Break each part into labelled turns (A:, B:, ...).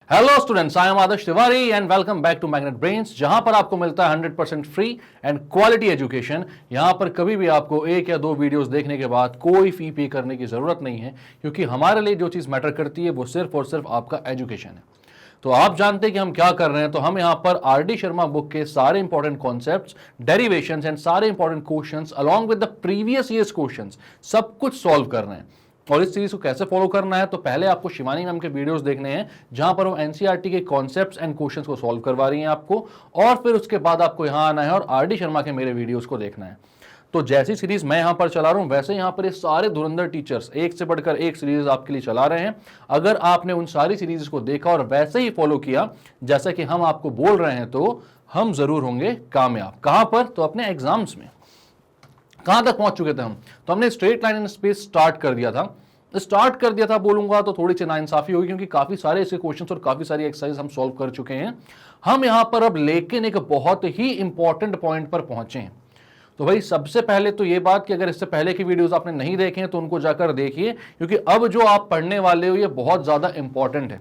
A: Hello students, I am Adarsh Tiwari and welcome back to Magnet Brains, जहां पर आपको मिलता है 100% फ्री एंड क्वालिटी एजुकेशन। यहां पर कभी भी आपको एक या दो वीडियोस देखने के बाद कोई फी पे करने की जरूरत नहीं है, क्योंकि हमारे लिए जो चीज मैटर करती है वो सिर्फ और सिर्फ आपका एजुकेशन है। तो आप जानते हैं कि हम क्या कर रहे हैं। तो हम यहां पर आर.डी. शर्मा बुक के सारे इंपॉर्टेंट कॉन्सेप्ट्स, डेरिवेशंस एंड सारे important questions along with the previous years questions सब कुछ सॉल्व कर रहे हैं। और इस सीरीज को कैसे फॉलो करना है, तो पहले आपको शिवानी मैम के वीडियोस देखने हैं जहां पर वो एनसीईआरटी के कॉन्सेप्ट्स एंड क्वेश्चंस को सॉल्व करवा रही हैं आपको, और फिर उसके बाद आपको यहां आना है और आर.डी. शर्मा के मेरे वीडियोस को देखना है। तो जैसी सीरीज मैं यहां पर चला रहा हूं, वैसे यहां पर ये सारे धुरंधर टीचर्स एक से बढ़कर एक सीरीज आपके लिए चला रहे हैं। अगर आपने उन सारी सीरीज को देखा और वैसे ही फॉलो किया जैसा कि हम आपको बोल रहे हैं, तो हम जरूर होंगे कामयाब। कहां पर? तो अपने एग्जाम्स में। कहां तक पहुंच चुके थे हम? तो हमने straight line in space start कर दिया था बोलूंगा तो थोड़ी सी नाइंसाफी होगी, क्योंकि काफी सारे ऐसे क्वेश्चंस और काफी सारी एक्सरसाइज हम सॉल्व कर चुके हैं। हम यहां पर अब लेकिन एक बहुत ही इंपॉर्टेंट पॉइंट पर पहुंचे हैं। तो भाई सबसे पहले तो ये बात कि अगर इससे पहले की वीडियोस आपने नहीं देखे हैं तो उनको जाकर देखिए, क्योंकि अब जो आप पढ़ने वाले हो ये बहुत ज्यादा इंपॉर्टेंट है।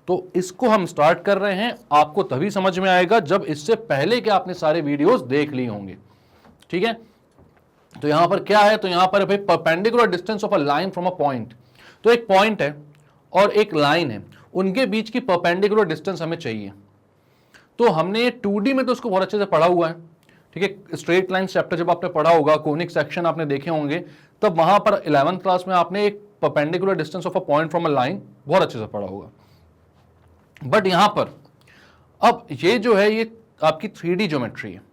A: तो इसको हम स्टार्ट कर रहे हैं, आपको तभी समझ में आएगा जब इससे पहले के आपने सारे वीडियोस देख लिए होंगे। ठीक है, तो यहां पर क्या है? तो यहां पर भाई perpendicular distance of a line from a point. तो एक पॉइंट है और एक लाइन है, उनके बीच की परपेंडिकुलर डिस्टेंस हमें चाहिए। तो हमने 2D में तो उसको बहुत अच्छे से पढ़ा हुआ है। ठीक है, स्ट्रेट लाइन चैप्टर जब आपने पढ़ा होगा, कोनिक सेक्शन आपने देखे होंगे, तब वहां पर 11th क्लास में आपने एक perpendicular distance of a point from a line बहुत अच्छे से पढ़ा होगा। बट यहां पर अब ये जो है ये आपकी 3D ज्योमेट्री है।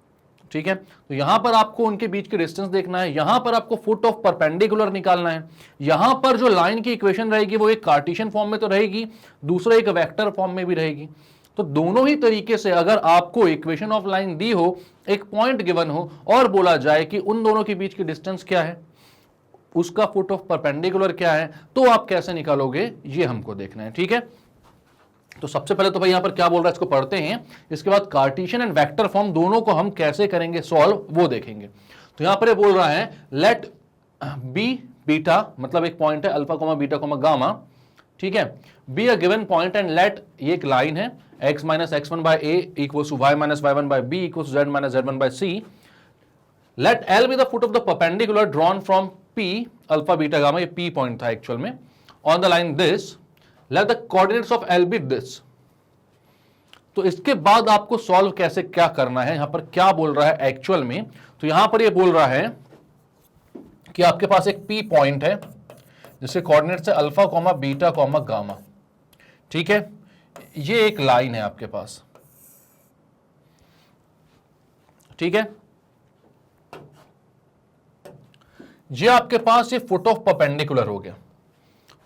A: ठीक है, तो यहां पर आपको उनके बीच के डिस्टेंस देखना है, यहां पर आपको फुट ऑफ परपेंडिकुलर निकालना है। यहां पर जो लाइन की इक्वेशन रहेगी वो एक कार्टेशियन फॉर्म में तो रहेगी, दूसरा एक वेक्टर फॉर्म में भी रहेगी। तो दोनों ही तरीके से अगर आपको इक्वेशन ऑफ लाइन दी हो, एक पॉइंट गिवन हो और बोला जाए कि उन दोनों के बीच की डिस्टेंस क्या है, उसका फुट ऑफ परपेंडिकुलर क्या है, तो आप कैसे निकालोगे ये हमको देखना है। ठीक है, तो सबसे पहले तो भाई यहां पर क्या बोल रहा है इसको पढ़ते हैं, इसके बाद कार्टेशियन एंड वेक्टर फॉर्म दोनों को हम कैसे करेंगे सॉल्व वो देखेंगे। तो यहां पर ये बोल रहा है लेट बी बीटा, मतलब एक पॉइंट है alpha comma beta comma gamma. ठीक है, be a given point and let, ये एक लाइन है, x minus x1 by a equals to y minus y1 by b equals to z minus z1 by c। Let l be the foot of the perpendicular drawn from p alpha beta gamma, ये p point था actual में, on the line this, let the coordinates of l B this. तो इसके बाद आपको solve कैसे क्या करना है, यहां पर क्या बोल रहा है एक्चुअल में। तो यहां पर ये बोल रहा है कि आपके पास एक p पॉइंट है जिसके कोऑर्डिनेट्स है alpha comma beta comma gamma. ठीक है, ये एक लाइन है आपके पास। ठीक है, ये आपके पास ये फुट ऑफ परपेंडिकुलर हो गया।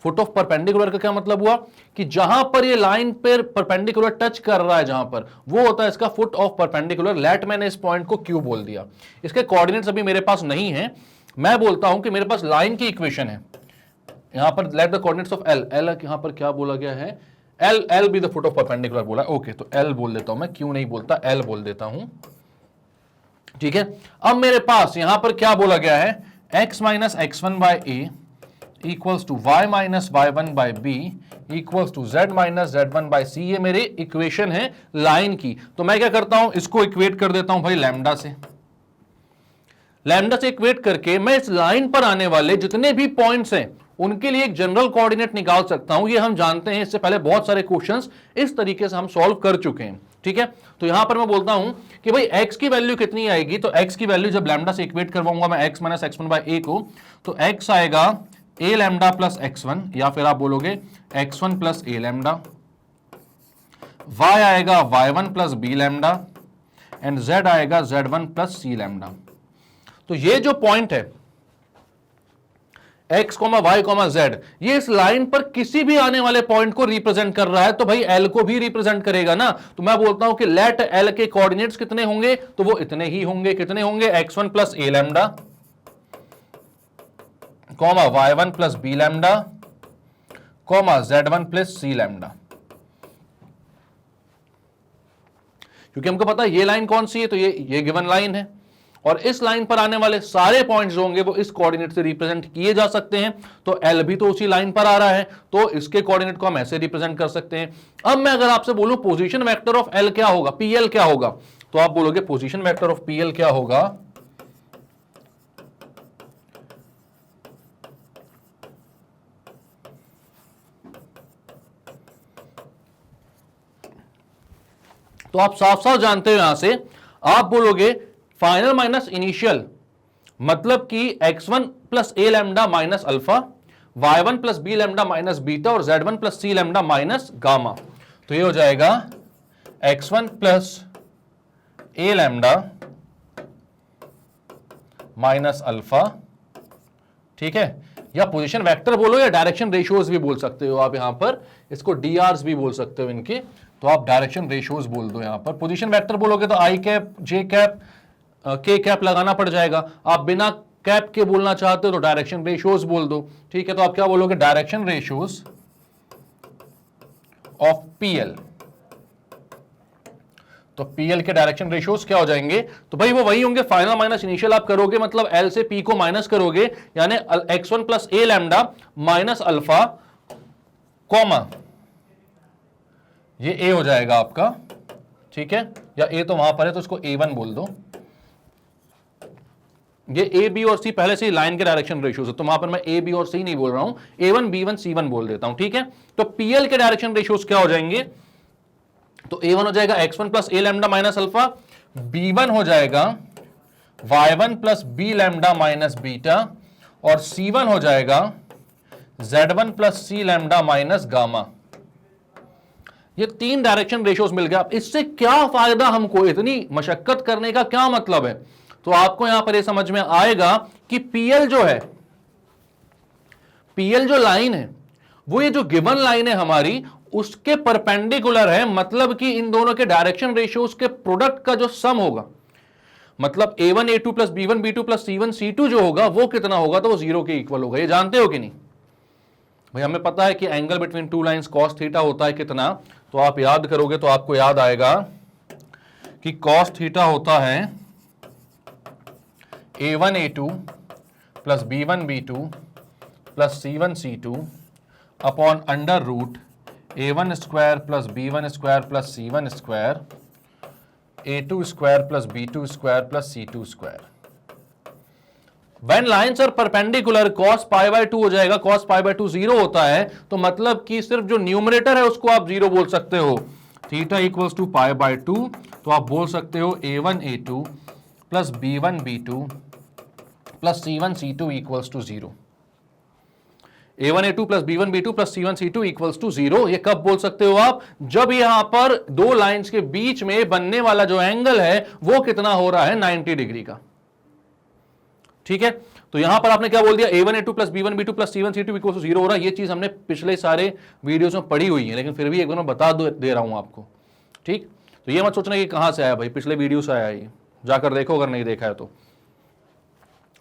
A: फुट ऑफ परपेंडिकुलर का क्या मतलब हुआ कि जहां पर ये लाइन पर परपेंडिकुलर टच कर रहा है, जहां पर वो होता है इसका फुट ऑफ परपेंडिकुलर। लेट मैंने इस पॉइंट को क्यू बोल दिया, इसके कोऑर्डिनेट्स अभी मेरे पास नहीं है। मैं बोलता हूं कि मेरे पास लाइन की इक्वेशन है, यहां पर late the coordinates of L, L यहां पर क्या बोला गया है, L, L B the foot of perpendicular बोला। ओके, तो एल बोल देता हूं मैं, क्यू नहीं बोलता, एल बोल देता हूं। ठीक है, अब मेरे पास यहां पर क्या बोला गया है, x minus x1 by a equals to y minus y1 by b equals to z minus z1 by c। ये मेरी इक्वेशन है लाइन की। तो मैं क्या करता हूं, इसको इक्वेट कर देता हूं भाई लैम्डा से। लैम्डा से इक्वेट करके मैं इस लाइन पर आने वाले जितने भी पॉइंट्स हैं उनके लिए एक जनरल कोऑर्डिनेट निकाल सकता हूं। ये हम जानते हैं, इससे पहले बहुत सारे क्वेश्चंस इस तरीके से हम सॉल्व कर चुके हैं। ठीक है, तो यहां पर मैं बोलता हूं कि भाई x की वैल्यू कितनी आएगी, तो x की वैल्यू जब लैम्डा से इक्वेट करवाऊंगा मैं x minus x1 by a को, तो x आएगा a लैम्डा प्लस x1, या फिर आप बोलोगे x1 plus a lambda, y आएगा y1 plus b lambda, and z आएगा z1 प्लस c लैम्डा। तो ये जो पॉइंट है x, y, z, ये इस लाइन पर किसी भी आने वाले पॉइंट को रिप्रेजेंट कर रहा है, तो भाई l को भी रिप्रेजेंट करेगा ना। तो मैं बोलता हूं कि लेट l के कोऑर्डिनेट्स कितने होंगे, तो वो इतने ही होंगे। कितने होंगे, x1 plus a lambda comma y1 plus b lambda comma z1 plus c lambda. क्योंकि हमको पता है ये लाइन कौन सी है, तो ये गिवन लाइन है, और इस लाइन पर आने वाले सारे पॉइंट्स होंगे वो इस कोऑर्डिनेट से रिप्रेजेंट किए जा सकते हैं। तो एल भी तो उसी लाइन पर आ रहा है, तो इसके कोऑर्डिनेट को हम ऐसे रिप्रेजेंट कर सकते हैं। अब मैं अगर आपसे बोलूं पोजीशन वेक्टर ऑफ एल क्या होगा, पीएल क्या होगा, तो आप बोलोगे पोजीशन वेक्टर ऑफ पीएल क्या होगा, तो आप साफ साफ जानते हो यहां से आप बोलोगे फाइनल माइनस इनिशियल, मतलब कि x1 प्लस ए lambda minus alpha, y1 plus B lambda minus beta और z1 प्लस सी लैम्डा माइनस गामा। तो ये हो जाएगा x1 प्लस ए लैम्डा माइनस अल्फा, ठीक है, या पोजीशन वेक्टर बोलो या डायरेक्शन रेशियोज भी बोल सकते हो आप, यहां पर इसको डीआरस भी बोल सकते हो इनके, तो आप डायरेक्शन रेशियोज बोल दो। यहां पर पोजीशन वेक्टर बोलोगे तो आई कैप, जे कैप, के कैप लगाना पड़ जाएगा। आप बिना कैप के बोलना चाहते हो तो डायरेक्शन रेशियोज बोल दो, ठीक है। तो आप क्या बोलोगे, डायरेक्शन रेशियोज ऑफ पीएल। तो पीएल के डायरेक्शन रेशियोज क्या हो जाएंगे, तो भाई वो वही होंगे, फाइनल माइनस इनिशियल आप करोगे, मतलब एल से पी को माइनस करोगे, यानी x1 प्लस ए लैम्डा माइनस अल्फा कॉमा ये ए हो जाएगा आपका, ठीक है, या ए तो वहां पर है तो इसको a1 बोल दो। ये ए बी और सी पहले से ही लाइन के डायरेक्शन रेशियोज है, तो वहां पर मैं ए बी और सी नहीं बोल रहा हूं, a1 b1 c1 बोल देता हूं, ठीक है। तो पीएल के डायरेक्शन रेशियोज क्या हो जाएंगे, तो a1 हो जाएगा x1 प्लस ए लैम्डा माइनस अल्फा, b1 हो जाएगा y1 plus B lambda minus beta और c1 हो जाएगा z1 प्लस सी लैम्डा माइनस गामा। ये तीन डायरेक्शन रेशियोज मिल गया। इससे क्या फायदा हमको, इतनी मशक्कत करने का क्या मतलब है, तो आपको यहां पर ये समझ में आएगा कि पीएल जो है, पीएल जो लाइन है वो ये जो गिवन लाइन है हमारी उसके परपेंडिकुलर है, मतलब कि इन दोनों के डायरेक्शन रेशियोज के प्रोडक्ट का जो सम होगा, मतलब a1 a2 plus b1 b2 plus c1 c2 जो होगा वो कितना होगा, तो वो 0 के इक्वल होगा। ये जानते हो कि नहीं भाई, हमें पता है कि angle between two lines cos theta होता है कितना, तो आप याद करोगे तो आपको याद आएगा कि cos थीटा होता है a1 a2 plus b1 b2 plus c1 c2 upon under root a1 square plus b1 square plus c1 square a2 square plus b2 square plus c2 square. When lines are perpendicular cos pi by 2 हो जाएगा, cos pi by 2 0 होता है, तो मतलब कि सिर्फ जो numerator है उसको आप 0 बोल सकते हो। Theta equals to pi by 2, तो आप बोल सकते हो a1 a2 plus b1 b2 plus c1 c2 equals to 0। a1 a2 plus b1 b2 plus c1 c2 equals to 0। ये कब बोल सकते हो आप, जब यहां पर दो लाइंस के बीच में बनने वाला जो एंगल है वो कितना हो रहा है, 90 डिग्री का, ठीक है। तो यहां पर आपने क्या बोल दिया, a1 a2 plus b1 b2 plus c1 c2 equals to 0 हो रहा है। ये चीज हमने पिछले सारे वीडियोस में पढ़ी हुई है, लेकिन फिर भी एक बार मैं बता दे रहा हूं आपको, ठीक। तो ये मत सोचना कि कहां से आया भाई, पिछले वीडियो से आया है, जाकर देखो अगर नहीं देखा है तो।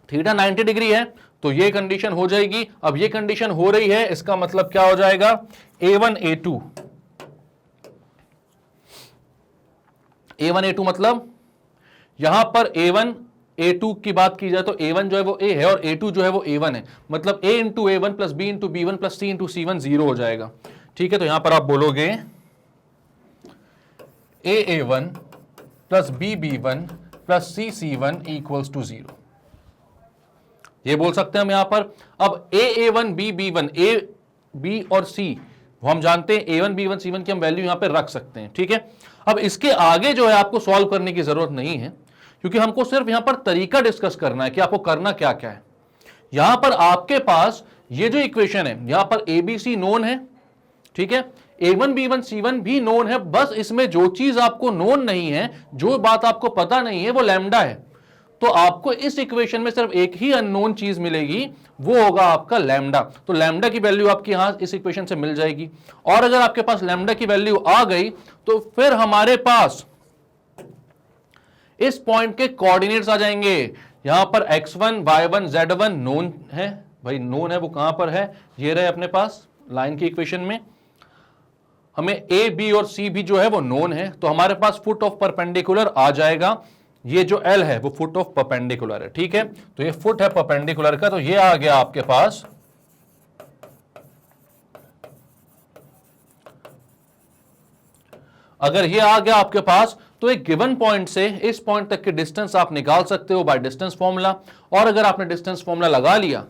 A: थीटा 90 डिग्री है तो ये कंडीशन हो जाएगी। अब ये कंडीशन हो रही है, इसका मतलब क्या हो जाएगा, a1 a2 मतलब यहां पर a1 a2 की बात की जाए तो a1 जो है वो a है और a2 जो है वो a1 है, मतलब a into a1 plus b into b1 plus c into c1 0 हो जाएगा, ठीक है। तो यहां पर आप बोलोगे a1 plus b1 plus c1 equals to 0, ये बोल सकते हैं हम यहां पर। अब a1 b1 a b और c वो हम जानते हैं, a1 b1 c1 की हम वैल्यू यहां पर रख सकते हैं, ठीक है। अब इसके आगे जो है आपको सॉल्व करने की जरूरत नहीं है, क्योंकि हमको सिर्फ यहां पर तरीका डिस्कस करना है कि आपको करना क्या क्या है। यहां पर आपके पास ये जो इक्वेशन है, यहां पर ABC नोन है, ठीक है, a1 b1 c1 भी नोन है, बस इसमें जो चीज आपको नोन नहीं है, जो बात आपको पता नहीं है वो लैम्डा है। तो आपको इस इक्वेशन में सिर्फ एक ही अननोन चीज मिलेगी, वो होगा आपका लैम्डा। तो लैम्डा की वैल्यू आपकी यहां इस इक्वेशन से मिल जाएगी, और अगर आपके पास लैम्डा की वैल्यू आ गई तो फिर हमारे पास इस पॉइंट के कोऑर्डिनेट्स आ जाएंगे। यहां पर x1 y1 z1 नोन है, भाई नोन है, वो कहां पर है, ये रहे अपने पास लाइन की इक्वेशन में। हमें a b और c भी जो है वो नोन है, तो हमारे पास फुट ऑफ परपेंडिकुलर आ जाएगा। ये जो L है वो फुट ऑफ परपेंडिकुलर है, ठीक है। तो ये फुट है परपेंडिकुलर का, तो ये आ गया आपके पास अगर ये आ गया आपके पास तो एक गिवन पॉइंट से इस पॉइंट तक की डिस्टेंस आप निकाल सकते हो बाय डिस्टेंस फॉर्मूला। और अगर आपने डिस्टेंस फॉर्मूला लगा लिया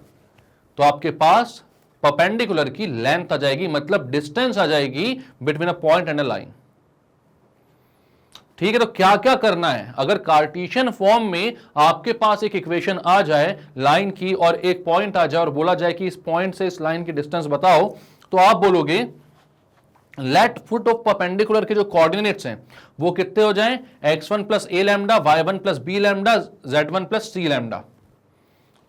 A: तो आपके पास परपेंडिकुलर की लेंथ आ जाएगी, मतलब डिस्टेंस आ जाएगी between a point and a line, ठीक है। तो क्या क्या करना है, अगर कार्टेशियन फॉर्म में आपके पास एक इक्वेशन आ जाए लाइन की और एक पॉइंट आ जाए और बोला जाए कि इस पॉइंट से इस लाइन की डिस्टेंस बताओ, तो आप बोलोगे लेट फुट ऑफ परपेंडिकुलर के जो कोऑर्डिनेट्स हैं वो कितने हो जाएं, x1 प्लस ए lambda, y1 plus B lambda, z1 plus सी लैम्डा,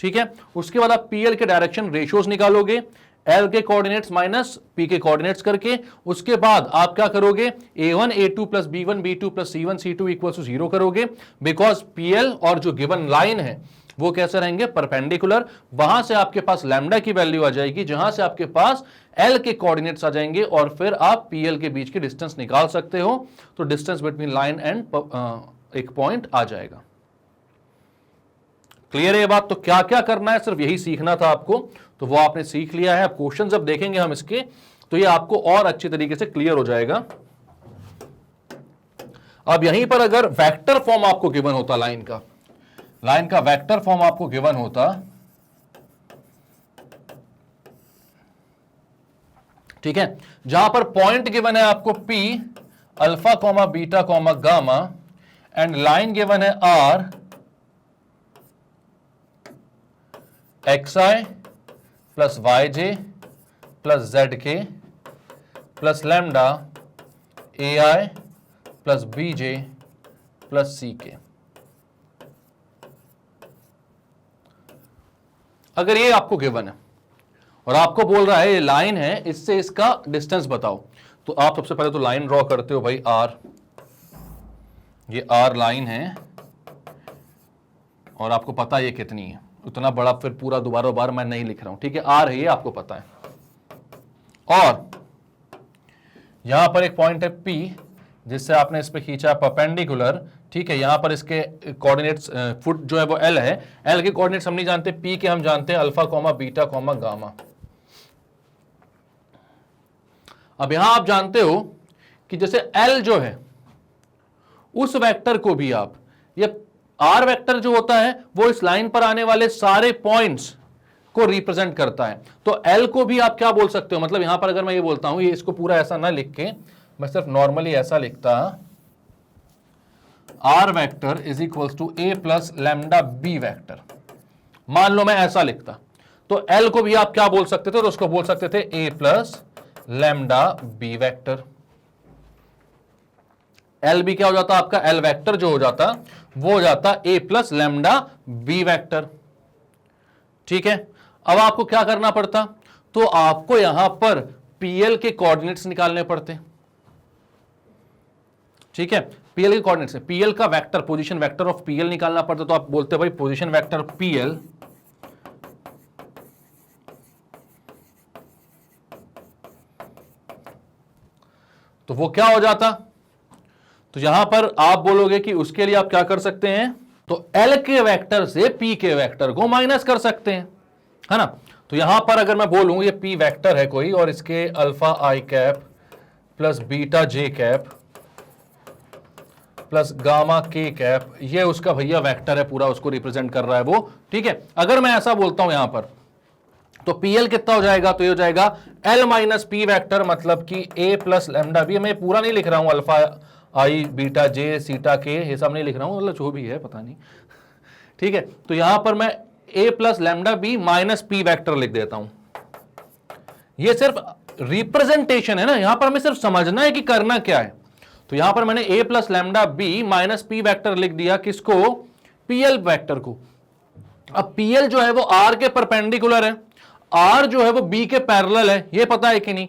A: ठीक है। उसके बाद आप पीएल के डायरेक्शन रेशियोज निकालोगे, एल के कोऑर्डिनेट्स माइनस पी के कोऑर्डिनेट्स करके। उसके बाद आप क्या करोगे, a1 a2 plus b1 b2 plus c1 c2 equal to 0 करोगे, बिकॉज पीएल और जो गिवन लाइन है वो कैसे रहेंगे, परपेंडिकुलर। वहां से आपके पास लैम्डा की वैल्यू आ जाएगी, जहां से आपके पास एल के कोऑर्डिनेट्स आ जाएंगे और फिर आप पीएल के बीच की डिस्टेंस निकाल सकते हो। तो डिस्टेंस बिटवीन लाइन एंड एक पॉइंट आ जाएगा। क्लियर है ये बात। तो क्या क्या करना है, सिर्फ यही सीखना था आपको, तो वो आपने सीख लिया है। अब क्वेश्चन जब देखेंगे हम इसके तो ये आपको और अच्छी तरीके से क्लियर हो जाएगा। अब यहीं पर अगर वेक्टर फॉर्म आपको गिवन होता, लाइन का वेक्टर फॉर्म आपको गिवन होता, ठीक है, जहां पर पॉइंट गिवन है आपको P alpha comma beta comma gamma and line given है R XI plus YJ plus ZK plus lambda AI plus BJ plus CK। अगर ये आपको गिवन है और आपको बोल रहा है ये लाइन है, इससे इसका डिस्टेंस बताओ, तो आप सबसे पहले तो लाइन ड्रॉ करते हो भाई R, ये R लाइन है और आपको पता है ये कितनी है, उतना बड़ा फिर पूरा दोबारा बार मैं नहीं लिख रहा हूं, ठीक है। R है ये आपको पता है। और यहां पर एक पॉइंट है P जिससे आपने इस पे खींचा परपेंडिकुलर, ठीक है। यहां पर इसके कोऑर्डिनेट्स फुट जो है वो L है, L के कोऑर्डिनेट्स हम नहीं जानते, P के हम जानते हैं alpha comma beta comma gamma. अब यहां आप जानते हो कि जैसे L जो है उस वेक्टर को भी आप, ये R वेक्टर जो होता है वो इस लाइन पर आने वाले सारे पॉइंट्स को रिप्रेजेंट करता है, तो L को भी आप क्या बोल सकते हो, मतलब यहां पर अगर मैं ये बोलता हूं, ये इसको पूरा ऐसा ना लिख के मैं सिर्फ नॉर्मली ऐसा लिखता, R vector is equals to A plus lambda B vector, मान लो मैं ऐसा लिखता, तो L को भी आप क्या बोल सकते थे, तो उसको बोल सकते थे A plus lambda B vector. L भी क्या हो जाता आपका, L वेक्टर जो हो जाता वो हो जाता A plus lambda B vector, ठीक है। अब आपको क्या करना पड़ता, तो आपको यहां पर PL के कोऑर्डिनेट्स निकालने पड़ते, ठीक है। PL के कोऑर्डिनेट्स है, PL का vector, position vector of PL निकालना पड़ता, तो आप बोलते भाई पोजीशन वेक्टर PL तो वो क्या हो जाता, तो यहां पर आप बोलोगे कि उसके लिए आप क्या कर सकते हैं, तो L के वेक्टर से P के वेक्टर को माइनस कर सकते हैं, है ना। तो यहां पर अगर मैं बोलूं ये P वेक्टर है कोई और इसके alpha I cap plus beta J cap plus gamma K cap, ये उसका भैया वेक्टर है पूरा, उसको रिप्रेजेंट कर रहा है वो, ठीक है। अगर मैं ऐसा बोलता हूं यहां पर, तो PL कितना हो जाएगा, तो ये हो जाएगा L माइनस P वेक्टर, मतलब कि A प्लस लैम्डा B। मैं पूरा नहीं लिख रहा हूं, अल्फा I बीटा J सीटा K ये सब नहीं लिख रहा हूं, मतलब जो भी है पता नहीं, ठीक है। तो यहां पर मैं A plus lambda B minus P vector लिख देता हूं। ये सिर्फ रिप्रेजेंटेशन है ना, यहां पर हमें सिर्फ समझना है कि करना क्या है। तो यहां पर मैंने A plus lambda B minus P vector लिख दिया, किसको, PL वेक्टर को। अब PL जो है वो R के परपेंडिकुलर है, R जो है वो B के पैरेलल है, ये पता है कि नहीं।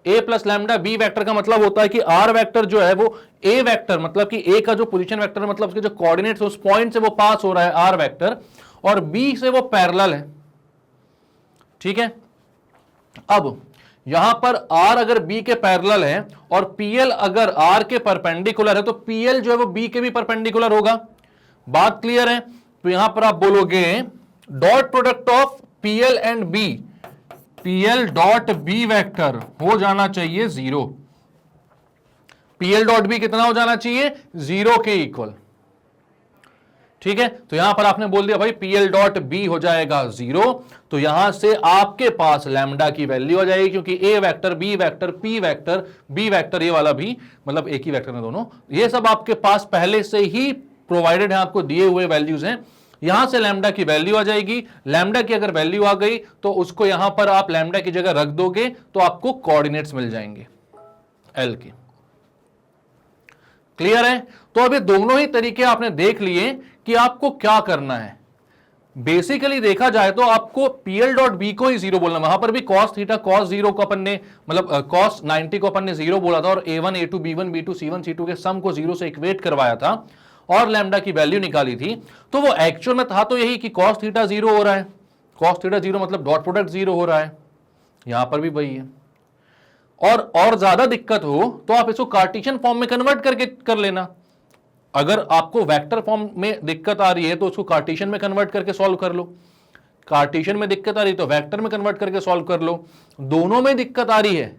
A: A plus lambda B vector का मतलब होता है कि R वेक्टर जो है वो A वेक्टर, मतलब कि A का जो पोजीशन वेक्टर है, मतलब उसके जो कोऑर्डिनेट्स उस पॉइंट से वो पास हो रहा है R वेक्टर, और B से वो पैरेलल है, ठीक है। अब यहां पर R अगर B के पैरेलल है और PL अगर R के परपेंडिकुलर है, तो PL जो है वो B के भी परपेंडिकुलर होगा, बात क्लियर है? तो यहां पर आप बोलोगे dot product of PL and B, PL dot B vector हो जाना चाहिए 0। पीएल डॉट बी कितना हो जाना चाहिए? 0 के इक्वल। ठीक है, तो यहां पर आपने बोल दिया भाई पीएल डॉट बी हो जाएगा 0, तो यहां से आपके पास लैम्डा की वैल्यू आ जाएगी, क्योंकि A vector, B vector, P vector, B vector, ये वाला भी मतलब एक ही वेक्टर है दोनों, ये सब आपके पास पहले से ही प्रोवाइडेड है, आपको दिए हुए वैल्यूज हैं। यहां से लैम्डा की वैल्यू आ जाएगी। लैम्डा की अगर वैल्यू आ गई तो उसको यहां पर आप लैम्डा की जगह रख दोगे तो आपको कोऑर्डिनेट्स मिल जाएंगे एल के। क्लियर है? तो अभी दोनों ही तरीके आपने देख लिए कि आपको क्या करना है। बेसिकली देखा जाए तो आपको पीएल डॉट बी को ही 0 बोलना। वहां पर भी cos थीटा cos 0 को अपन ने मतलब cos 90 को अपन ने 0 बोला था और a1 a2 b1 b2 c1 c2 के सम को 0 से इक्वेट करवाया था और लैम्डा की वैल्यू निकाली थी। तो वो एक्चुअल में था तो यही कि cos थीटा 0 हो रहा है, cos थीटा 0 मतलब डॉट प्रोडक्ट 0 हो रहा है, यहां पर भी वही है। और ज्यादा दिक्कत हो तो आप इसको कार्टेशियन फॉर्म में कन्वर्ट करके कर लेना। अगर आपको वेक्टर फॉर्म में दिक्कत आ रही है तो उसको कार्टेशियन में कन्वर्ट करके सॉल्व कर लो, कार्टेशियन में दिक्कत आ रही है तो वेक्टर में कन्वर्ट करके सॉल्व कर लो, दोनों में दिक्कत आ रही है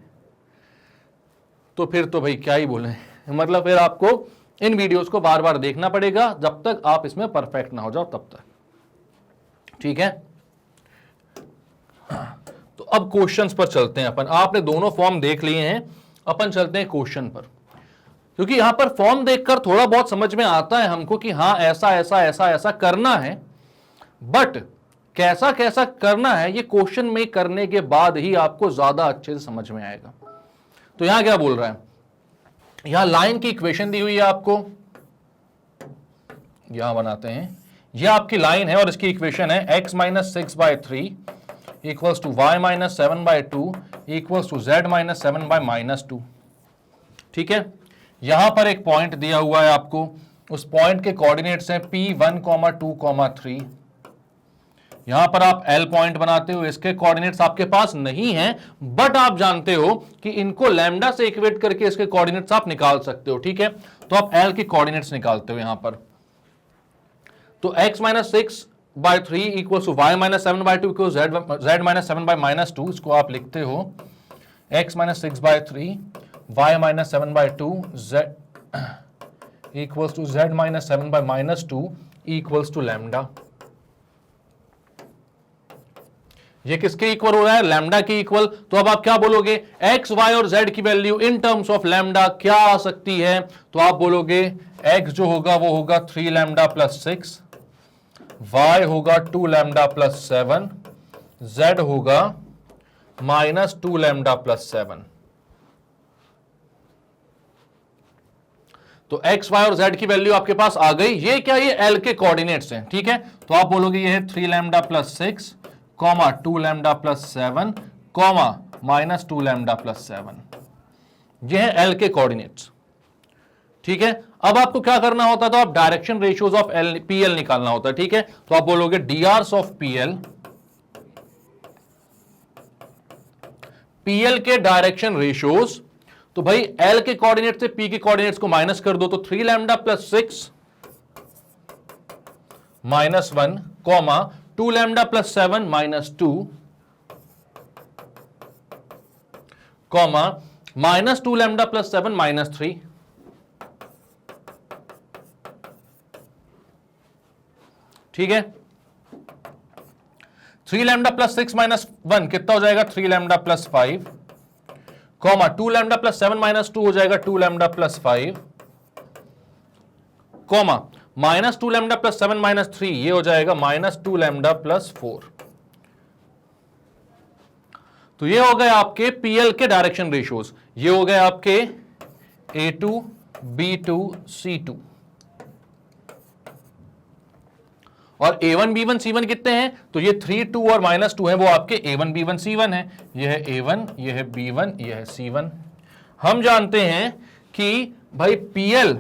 A: तो फिर तो भाई क्या ही बोले, मतलब फिर आपको इन वीडियोस को बार बार देखना पड़ेगा जब तक आप इसमें परफेक्ट ना हो जाओ तब तक। ठीक है, तो अब क्वेश्चंस पर चलते हैं अपन। आपने दोनों फॉर्म देख लिए हैं, अपन चलते हैं क्वेश्चन पर, क्योंकि यहां पर फॉर्म देखकर थोड़ा बहुत समझ में आता है हमको कि हाँ ऐसा ऐसा ऐसा ऐसा करना है, बट कैसा कैसा करना है ये क्वेश्चन में करने के बाद ही आपको ज्यादा अच्छे से समझ में आएगा। तो यहां क्या बोल रहा है, यहां लाइन की इक्वेशन दी हुई है आपको, यहां बनाते हैं, यह आपकी लाइन है और इसकी इक्वेशन है x minus 6/3 equals to y minus 7/2 equals to z minus 7/-2। ठीक है, यहां पर एक पॉइंट दिया हुआ है आपको, उस पॉइंट के कोऑर्डिनेट्स हैं P1, 2, 3। यहां पर आप L पॉइंट बनाते हो, इसके कोऑर्डिनेट्स आपके पास नहीं हैं, बट आप जानते हो कि इनको लैम्डा से इक्वेट करके इसके कोऑर्डिनेट्स आप निकाल सकते हो। ठीक है, तो आप L के कोऑर्डिनेट्स निकालते हो यहां पर। तो x minus 6/3 equal to y minus 7/2 equal z minus 7/-2, इसको आप लिखते हो x minus 6/3 y minus 7/2 z equals to z minus 7/-2 equals to lambda. ये किसके इक्वल हो रहा है? लैम्डा के इक्वल। तो अब आप क्या बोलोगे, x, y और z की value in terms of lambda क्या आ सकती है? तो आप बोलोगे x जो होगा वो होगा 3 लैम्डा प्लस 6, y होगा 2 लैम्डा प्लस 7, z होगा माइनस 2 लैम्डा प्लस 7। तो x, y और z की वैल्यू आपके पास आ गई। ये क्या, ये L के कोऑर्डिनेट्स हैं। ठीक है, तो आप बोलोगे ये है 3 lambda plus 6, 2 lambda plus 7, minus 2 lambda plus 7। ये है L के कोऑर्डिनेट्स। ठीक है, अब आपको क्या करना होता था, आप डायरेक्शन रेशियोज ऑफ पीएल निकालना होता है। ठीक है, तो आप बोलोगे डीआरस ऑफ पीएल, पीएल के डायरेक्शन रेशियोज। तो भाई एल के कोऑर्डिनेट से पी के कोऑर्डिनेट्स को माइनस कर दो, तो 3 lambda plus 6 minus 1, 2 lambda plus 7 minus 2, minus 2 lambda plus 7 minus 3। ठीक है, 3 लैम्डा प्लस 6 माइनस 1 कितना हो जाएगा, 3 lambda plus 5, 2 lambda plus 7 minus 2 हो जाएगा 2 lambda plus 5, minus 2 lambda plus 7 minus 3 ये हो जाएगा माइनस 2 लैम्डा प्लस 4। तो ये हो गए आपके पीएल के डायरेक्शन रेशियोज, ये हो गए आपके A2, B2, C2। और A1, B1, C1 कितने हैं, तो ये 3, 2 और माइनस 2 है, वो आपके A1, B1, C1 है। ये है A1, ये है B1, ये है C1। हम जानते हैं कि भाई PL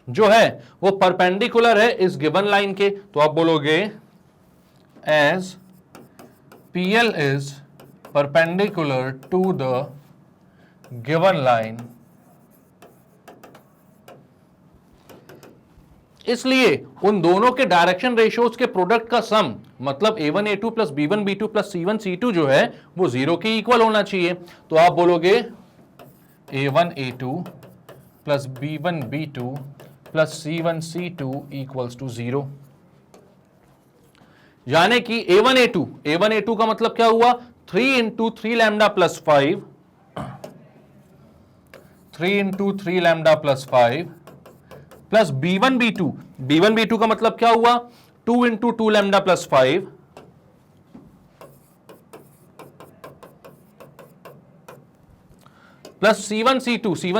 A: जो है वो परपेंडिकुलर है इस गिवन लाइन के, तो आप बोलोगे as PL is perpendicular to the given line, इसलिए उन दोनों के डायरेक्शन रेशियोज के प्रोडक्ट का सम मतलब a1 a2 plus b1 b2 plus c1 c2 जो है वो 0 के इक्वल होना चाहिए। तो आप बोलोगे a1 a2 plus b1 b2 plus c1 c2 equals to 0, यानी कि a1 a2 का मतलब क्या हुआ 3 into 3 lambda plus 5, 3 into 3 lambda plus 5 plus b1 b2 का मतलब क्या हुआ 2 into 2 lambda plus 5 plus c1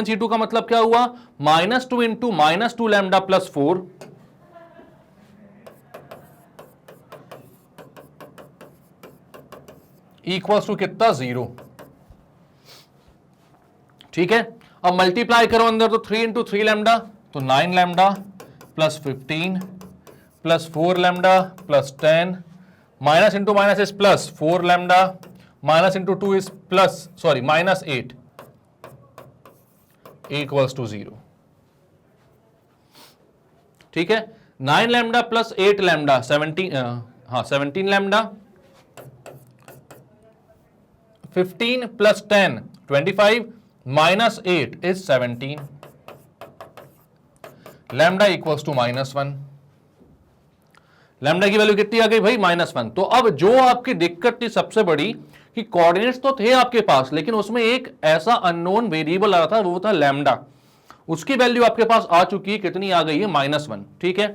A: c2 का मतलब क्या हुआ -2 into -2 lambda plus 4 equals to कितना 0। ठीक है, अब मल्टीप्लाई करो अंदर तो 3 इंटू 3 लैम्डा तो 9 lambda plus 15 plus 4 lambda plus 10 minus into minus is plus 4 lambda minus into 2 is plus minus 8 equals to 0। ठीक है, 9 lambda plus 8 lambda 17 lambda 15 plus 10 25 minus 8 is 17 lambda equals to -1। Lambda की value कितनी आ गई भाई -1। तो अब जो आपकी दिक्कत थी सबसे बड़ी कि कोऑर्डिनेट्स तो थे आपके पास लेकिन उसमें एक ऐसा अननोन वेरिएबल आ रहा था वो था लैम्डा, उसकी वैल्यू आपके पास आ चुकी है, कितनी आ गई है -1। ठीक है,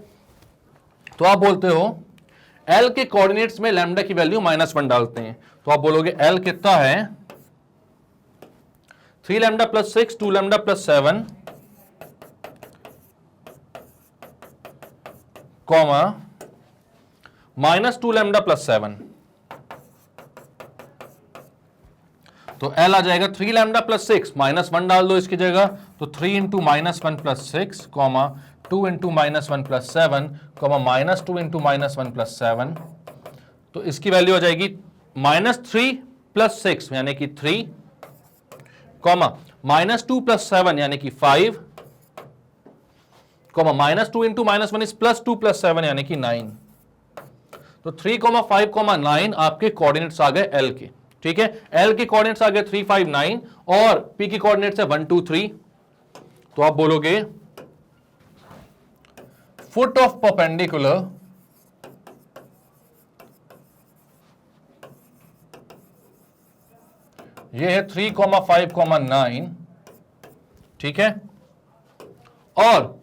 A: तो आप बोलते हो L के कोऑर्डिनेट्स में लैम्डा की वैल्यू -1 डालते हैं तो आप बोलोगे L कितना है 3 lambda plus 6 2 lambda plus 7 comma -2 lambda plus 7। तो L आ जाएगा 3 लैम्डा प्लस 6 -1 डाल दो इसकी जगह तो 3 into -1 plus 6 comma 2 into -1 plus 7 comma -2 into -1 plus 7। तो इसकी वैल्यू आ जाएगी -3 प्लस 6 यानी कि 3 कॉमा -2 प्लस 7 यानी कि 5 कॉमा -2 इंटू -1 इज +2 प्लस 7 यानी कि 9। तो 3, 5, 9 आपके कोऑर्डिनेट्स आ गए L के। ठीक है, L के कोऑर्डिनेट्स आ गए 3, 5, 9 और P की कोऑर्डिनेट्स है 1, 2, 3। तो आप बोलोगे फुट ऑफ परपेंडिकुलर ये है 3, 5, 9। ठीक है, और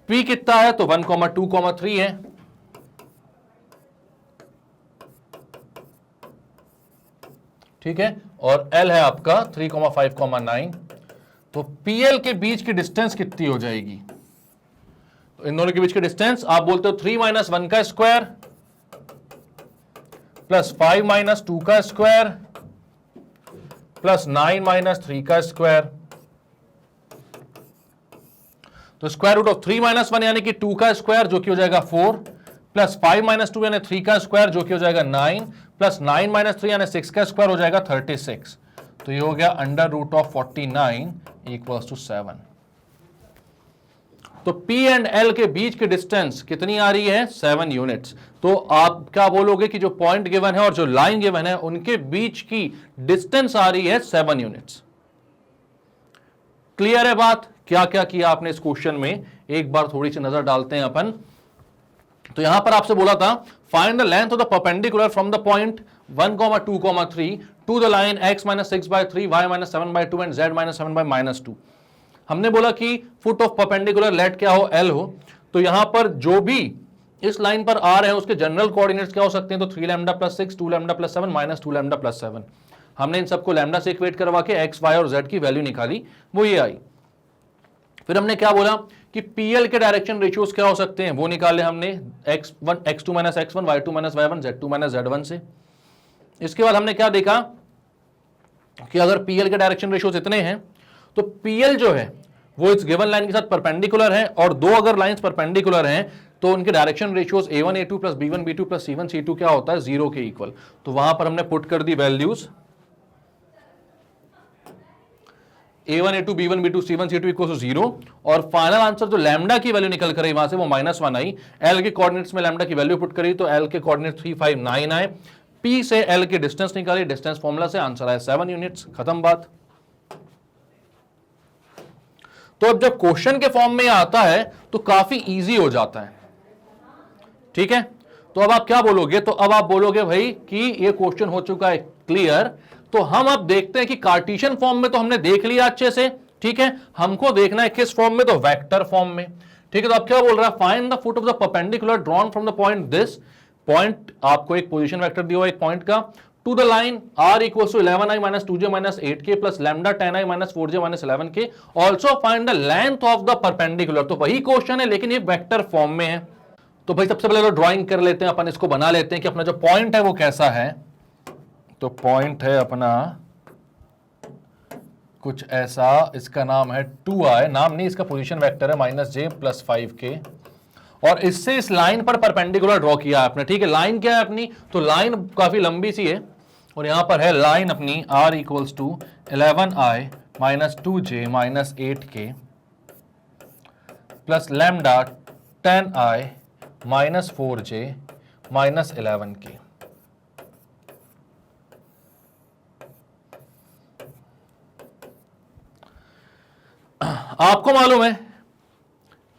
A: P कितना है तो 1, 2, 3 है। ठीक है, और L है आपका 3, 5, 9। तो PL के बीच की डिस्टेंस कितनी हो जाएगी तो इन दोनों के बीच की डिस्टेंस आप बोलते हो 3 - 1 का स्क्वायर प्लस 5 - 2 का स्क्वायर प्लस 9 - 3 का स्क्वायर। तो स्क्वायर रूट ऑफ 3 - 1 यानी कि 2 का स्क्वायर जो कि हो जाएगा 4 प्लस 5 - 2 यानी 3 का स्क्वायर जो कि हो जाएगा 9 प्लस 9 - 3 यानी 6 का स्क्वायर हो जाएगा 36। तो ये हो गया √49 इक्वल्स टू 7। तो P एंड L के बीच की डिस्टेंस कितनी आ रही है 7 यूनिट्स। तो आप क्या बोलोगे कि जो पॉइंट गिवन है और जो लाइन गिवन है उनके बीच की डिस्टेंस आ रही है 7 यूनिट्स। क्लियर है बात, क्या क्या किया आपने इस क्वेश्चन में एक बार थोड़ी सी नजर डालते हैं अपन। तो यहां पर आपसे बोला था find the length of the perpendicular from the point 1, 2, 3 to the line x - 6/3 y - 7/2 and z - 7/-2। हमने बोला कि फुट ऑफ परपेंडिकुलर लेट क्या हो L हो। तो यहां पर जो भी इस लाइन पर आ रहे हैं उसके जनरल कोऑर्डिनेट्स क्या हो सकते हैं तो 3 lambda plus 6 2 lambda plus 7 -2 lambda plus 7। हमने इन सबको लैम्डा से इक्वेट करवा के x y और z की वैल्यू निकाली, वो ये आई। फिर हमने क्या बोला कि PL के डायरेक्शन रेशियोज क्या हो सकते हैं वो निकाले हमने x1 x2 - x1 y2 - y1 z2 - z1 से। इसके बाद हमने क्या देखा कि अगर PL के डायरेक्शन रेशियोज इतने हैं तो PL जो है वो इस गिवन लाइन के साथ परपेंडिकुलर है और दो अगर लाइंस परपेंडिकुलर हैं तो उनके direction ratios a1 a2 plus b1 b2 plus c1 c2 क्या होता है 0 के इक्वल। तो वहां पर हमने पुट कर the values A1 A2 B1 B2 C1 C2 equal to 0 और फाइनल आंसर जो लैम्डा की वैल्यू निकल कर आई वहां से वो -1 आई। एल के कोऑर्डिनेट्स में लैम्डा की वैल्यू पुट करी तो एल के कोऑर्डिनेट 359 आए। पी से एल की डिस्टेंस निकाली, डिस्टेंस फॉर्मूला से आंसर आया 7 यूनिट्स, खत्म बात। तो अब जब क्वेश्चन के फॉर्म में आता है तो काफी इजी हो जाता है, ठीक है। तो अब आप क्या बोलोगे, तो अब आप बोलोगे भाई कि ये क्वेश्चन हो चुका है क्लियर। तो हम अब देखते हैं कि कार्टेशियन फॉर्म में तो हमने देख लिया अच्छे से, ठीक है। हमको देखना है किस फॉर्म में, तो वेक्टर फॉर्म में, ठीक है। तो अब क्या बोल रहा है, find the foot of the perpendicular drawn from the point this point, आपको एक पोजीशन वेक्टर दिया हुआ एक पॉइंट का, to the line r equals to 11i minus 2j minus 8k plus lambda 10i minus 4j minus 11k, also find the length of the perpendicular. तो वही question है लेकिन ये वेक्टर फॉर्म में है। तो भाई सबसे पहले तो ड्राइंग कर लेते हैं, अपन इसको बना लेते हैं कि अपना जो पॉइंट है वो कैसा है। तो पॉइंट है अपना कुछ ऐसा, इसका नाम है 2i, नाम नहीं इसका पोजीशन वेक्टर है -j प्लस 5k, और इससे इस लाइन पर परपेंडिकुलर ड्रॉ किया है आपने, ठीक है। लाइन क्या है अपनी, तो लाइन काफी लंबी सी है और यहां पर है लाइन अपनी r equals to 11i minus 2j minus 8k plus lambda 10i minus 4j minus 11k। आपको मालूम है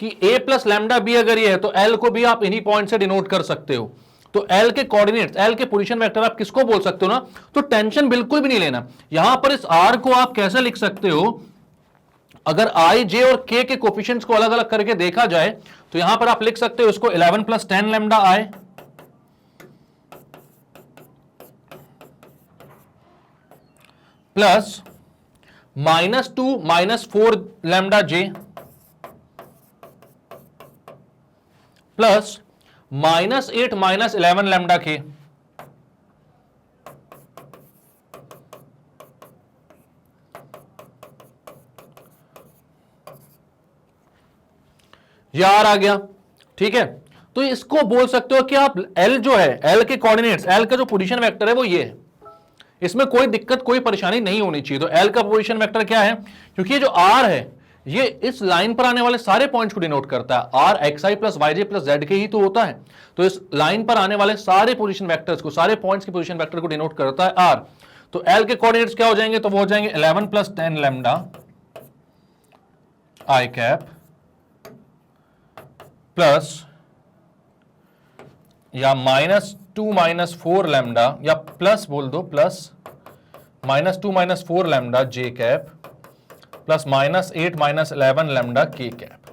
A: कि a प्लस लैम्डा बी अगर ये है तो l को भी आप इन्हीं पॉइंट से डिनोट कर सकते हो। तो l के कोऑर्डिनेट्स, l के पोजीशन वेक्टर आप किसको बोल सकते हो ना, तो टेंशन बिल्कुल भी नहीं लेना। यहां पर इस r को आप कैसे लिख सकते हो, अगर i, j और k के कोफिशिएंट्स को अलग अलग करके देखा जाए तो यहां पर आप लिख सकते हो इसको 11 plus 10 lambda i plus -2 minus 4 lambda j plus -8 minus 11 lambda k। यार आ गया, ठीक है। तो इसको बोल सकते हो कि आप L जो है, L के कोऑर्डिनेट्स, L का जो पोजीशन वेक्टर है वो ये है, इसमें कोई दिक्कत कोई परेशानी नहीं होनी चाहिए। तो L का पोजीशन वेक्टर क्या है, क्योंकि ये जो R है ये इस लाइन पर आने वाले सारे पॉइंट्स को डिनोट करता है। R xi plus yj plus zk ही तो होता है। तो इस लाइन पर आने वाले सारे पोजीशन वेक्टर्स को, सारे पॉइंट्स के पोजीशन वेक्टर को डिनोट करता है R। तो L के कोऑर्डिनेट्स क्या हो जाएंगे, तो वो हो जाएंगे 11 plus 10 lambda i cap plus या -2 माइनस 4 लैम्डा, या प्लस बोल दो, plus -2 minus 4 lambda j cap plus -8 minus 11 lambda k cap,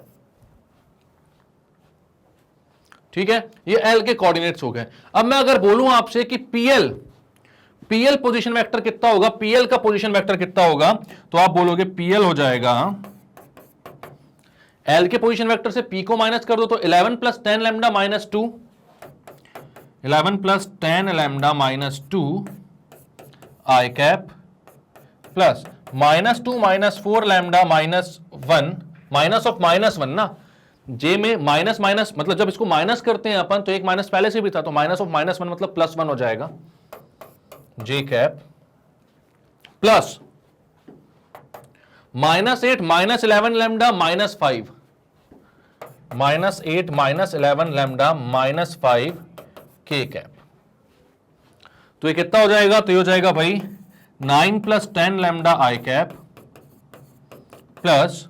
A: ठीक है। ये L के कोऑर्डिनेट्स हो गए। अब मैं अगर बोलूं आपसे कि PL पोजीशन वेक्टर कितना होगा, PL का पोजीशन वेक्टर कितना होगा, तो आप बोलोगे PL हो जाएगा, L के पोजीशन वेक्टर से P को माइनस कर दो तो 11 plus 10 lambda minus 2, 11 plus 10 lambda minus 2 i cap plus -2 minus 4 lambda minus 1, minus of -1 ना, J में माइनस माइनस मतलब जब इसको माइनस करते हैं अपन तो एक माइनस पहले से भी था, तो माइनस ऑफ -1 मतलब +1 हो जाएगा J cap plus -8 minus 11 lambda minus 5, -8 minus 11 lambda minus 5 k cap. तो ये कितना हो जाएगा, तो ये हो जाएगा भाई 9 plus 10 lambda i cap plus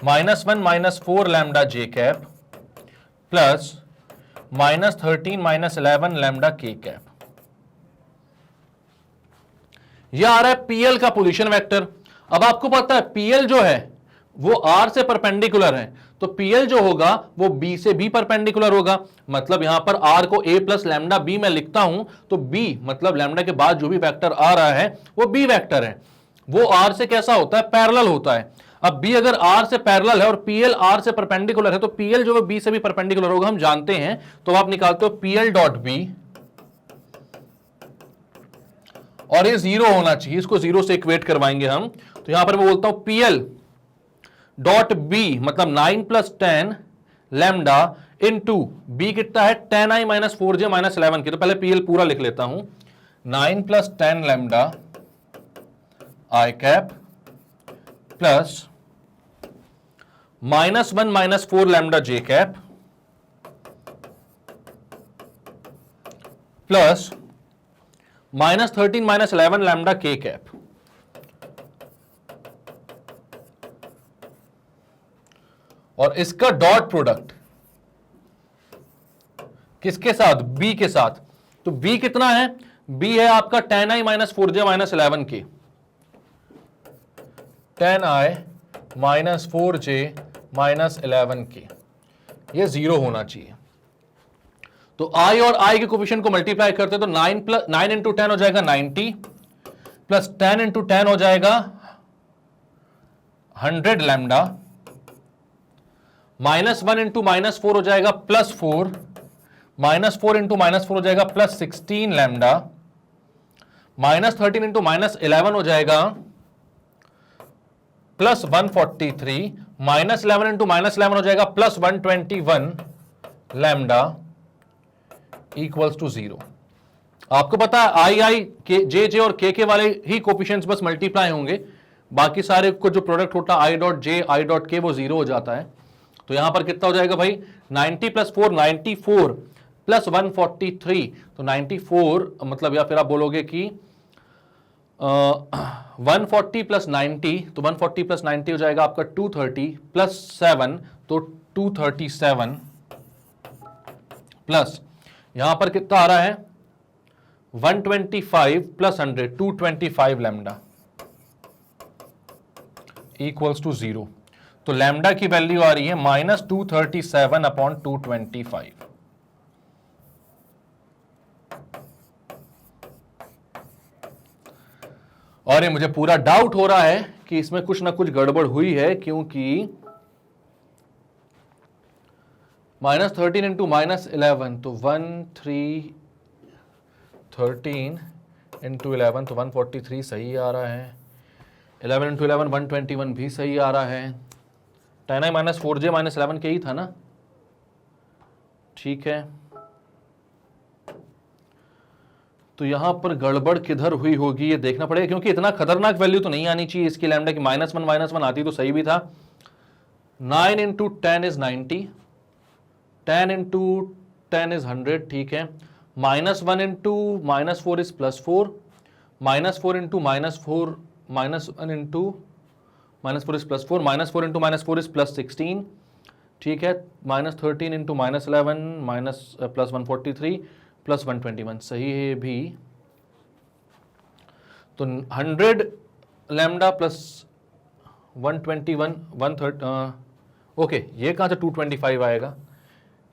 A: -1 minus 4 lambda j cap plus -13 minus 11 lambda k cap. यह आ रहा है PL का पोजीशन वेक्टर। अब आपको पता है PL जो है वो R से परपेंडिकुलर है, तो PL जो होगा वो B से भी परपेंडिकुलर होगा। मतलब यहां पर R को A प्लस लैम्डा B मैं लिखता हूं, तो B मतलब लैम्डा के बाद जो भी वेक्टर आ रहा है वो B वेक्टर है, वो R से कैसा होता है, पैरेलल होता है। अब B अगर R से पैरेलल है और PL R से परपेंडिकुलर है, तो PL जो है B से भी परपेंडिकुलर होगा, हम जानते हैं। तो आप निकालते हो PL डॉट B और ये 0 होना चाहिए, इसको 0 से इक्वेट करवाएंगे हम। तो यहां पर मैं बोलता हूं PL डॉट बी मतलब 9 प्लस 10 लैम्डा इनटू बी कितना है 10i माइनस 4j माइनस 11 की। तो पहले PL पूरा लिख लेता हूं, 9 plus 10 lambda i cap plus -1 -4 lambda J cap plus -13 -11 lambda के कैप और इसका डॉट प्रोडक्ट किसके साथ? बी के साथ। तो बी कितना है? बी है आपका tan i - 4j - 11 के, tan i - 4j - 11 के, ये 0 होना चाहिए। तो i और i के कोफिशिएंट को मल्टीप्लाई करते तो 9 इंटू 10 हो जाएगा 90 प्लस 10 इंटू 10 हो जाएगा 100 लैम्डा, -1 इंटू -4 हो जाएगा +4, -4 इंटू -4 हो जाएगा +16 लैम्डा, -13 इंटू -11 हो जाएगा +143, -11 इंटू -11 हो जाएगा +121 लैम्डा इक्वल्स टू 0। आपको पता है आई के जे और के वाले ही कोफिशिएंट्स बस मल्टीप्लाई होंगे, बाकी सारे को जो प्रोडक्ट होता है i.j i.k वो 0 हो जाता है। तो यहां पर कितना हो जाएगा भाई? 90 + 4 94 प्लस 143, तो 94 मतलब, या फिर आप बोलोगे कि 140 + 90, तो 140 + 90 हो जाएगा आपका 230 प्लस 7, तो 237 प्लस यहां पर कितना आ रहा है? 125 + 100 225 लैम्डा इक्वल्स टू 0। तो लैम्डा की वैल्यू आ रही है -237/225। और ये मुझे पूरा डाउट हो रहा है कि इसमें कुछ ना कुछ गड़बड़ हुई है, क्योंकि -13 इंटू -11 तो 13 इंटू 11 तो 143 सही आ रहा है, 11 इंटू 11 121 भी सही आ रहा है, tan i - 4j - 11 के ही था ना? ठीक है, तो यहां पर गड़बड़ किधर हुई होगी ये देखना पड़ेगा, क्योंकि इतना खतरनाक वैल्यू तो नहीं आनी चाहिए इसकी लैम्डा की। -1 आती तो सही भी था। 9 इंटू 10 इज 90, 10 इंटू 10 इज 100, ठीक है। -1 into -4 is +4, -4 into -4 -1 into -4 is +4, -4 into -4 is +16, ठीक है। -13 इंटू -11 +143 प्लस 121 सही है भी। तो 100 लैम्डा प्लस 121 130, ओके, ये कहां से 225 आएगा?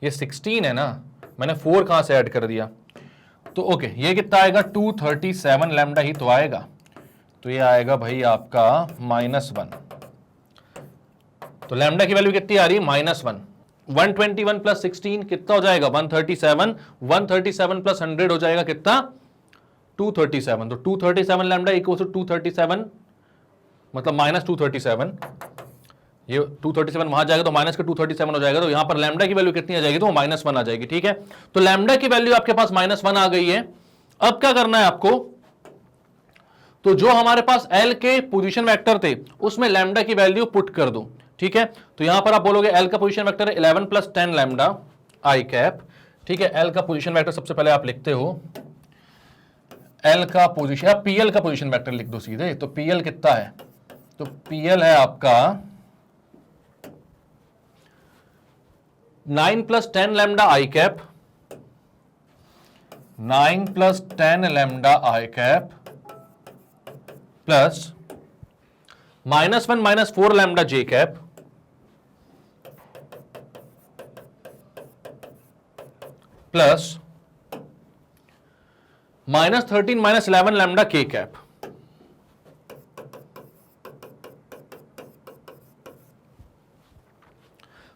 A: ये 16 है ना, मैंने 4 कहां से ऐड कर दिया? तो ओके, ये कितना आएगा? 237 लैम्डा ही तो आएगा। तो ये आएगा भाई आपका -1। तो लैम्डा की वैल्यू कितनी आ रही है? -1। 121 प्लस 16 कितना हो जाएगा? 137। 137 प्लस 100 हो जाएगा कितना? 237। तो 237 लैम्डा इक्वल टू 237, मतलब -237। ये 237 वहां जाएगा तो माइनस का 237 हो जाएगा। तो यहां पर लैम्डा की वैल्यू कितनी आ जाएगी? तो -1 आ जाएगी, ठीक है। तो लैम्डा की वैल्यू आपके पास -1 आ गई है। अब क्या करना है आपको? तो जो हमारे पास एल के पोजीशन वेक्टर थे उसमें लैम्डा की वैल्यू पुट कर दो, ठीक है। तो यहां पर आप बोलोगे एल का पोजीशन वेक्टर है 11 + 10 लैम्डा आई कैप, ठीक है। एल का पोजीशन वेक्टर सबसे पहले आप लिखते हो, एल का पोजीशन, आप पीएल का पोजीशन वेक्टर लिख दो सीधे। तो पीएल कितना है? तो पीएल है आपका 9 + 10 लैम्डा आई कैप, 9 + 10 लैम्डा आई कैप प्लस -1 - 4 लैम्डा जे कैप प्लस -13 - 11 लैम्डा के कैप।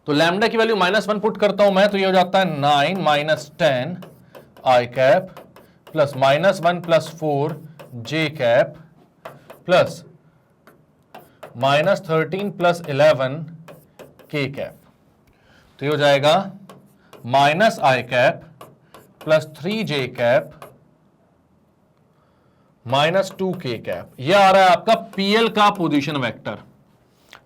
A: तो लैम्डा की वैल्यू -1 पुट करता हूं मैं, तो ये हो जाता है 9 - 10 आई कैप प्लस -1 + 4 जे कैप प्लस -13 + 11 के कैप। तो ये हो जाएगा -i cap plus 3j cap -2k cap. ये आ रहा है आपका पीएल का पोजीशन वेक्टर,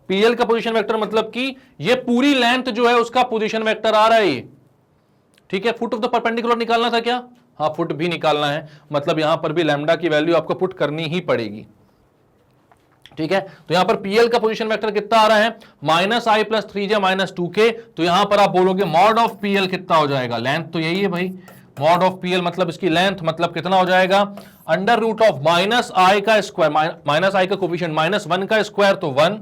A: पीएल का पोजीशन वेक्टर मतलब कि ये पूरी लेंथ जो है उसका पोजीशन वेक्टर आ रहा है ये, ठीक है। फुट ऑफ द परपेंडिकुलर निकालना था क्या? हाँ, फुट भी निकालना है, मतलब यहां पर भी लैम्डा की वैल्यू आपको पुट करनी ही पड़ेगी, ठीक है। तो यहां पर पीएल का पोजीशन वेक्टर कितना आ रहा है? -i + 3j - 2k। तो यहां पर आप बोलोगे मॉड ऑफ पीएल कितना हो जाएगा? लेंथ तो यही है भाई, मॉड ऑफ पीएल मतलब इसकी लेंथ, मतलब कितना हो जाएगा? √of -i का स्क्वायर, -i का कोफिशिएंट -1 का स्क्वायर तो 1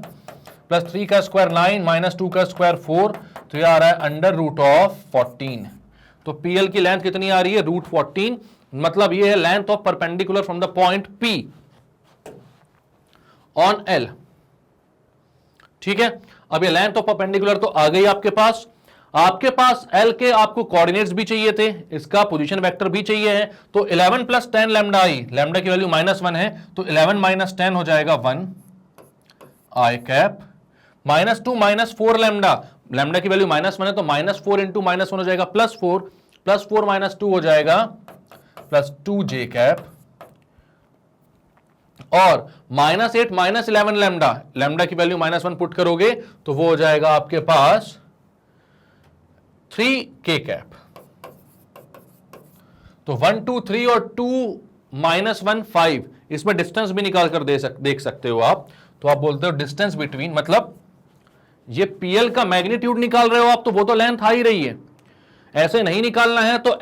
A: + 3 का स्क्वायर 9 -2 का स्क्वायर 4, तो ये आ रहा है √of 14। तो पीएल की लेंथ कितनी आ रही है? √14, मतलब ये है length of perpendicular from the point P on L, ठीक है। अब ये लेंथ ऑफ परपेंडिकुलर तो आ गई आपके पास। आपके पास L के आपको कोऑर्डिनेट्स भी चाहिए थे, इसका पोजीशन वेक्टर भी चाहिए है। तो 11 + 10 लैम्डा i, लैम्डा की वैल्यू -1 है, तो 11 - 10 हो जाएगा 1 i कैप, -2 - 4 लैम्डा, लैम्डा की वैल्यू -1 है तो -4 × -1 हो जाएगा +4, +4 - 2 हो जाएगा +2j कैप, और -8 - 11 लैम्डा, लैम्डा की वैल्यू -1 पुट करोगे तो वो हो जाएगा आपके पास 3k कैप। तो 1 2 3 और 2 -1 5, इसमें डिस्टेंस भी निकाल कर देख सकते हो आप। तो आप बोलते हो डिस्टेंस बिटवीन, मतलब ये पीएल का मैग्नीट्यूड निकाल रहे हो आप, तो वो तो लेंथ आ ही रही है। ऐसे नहीं निकालना है तो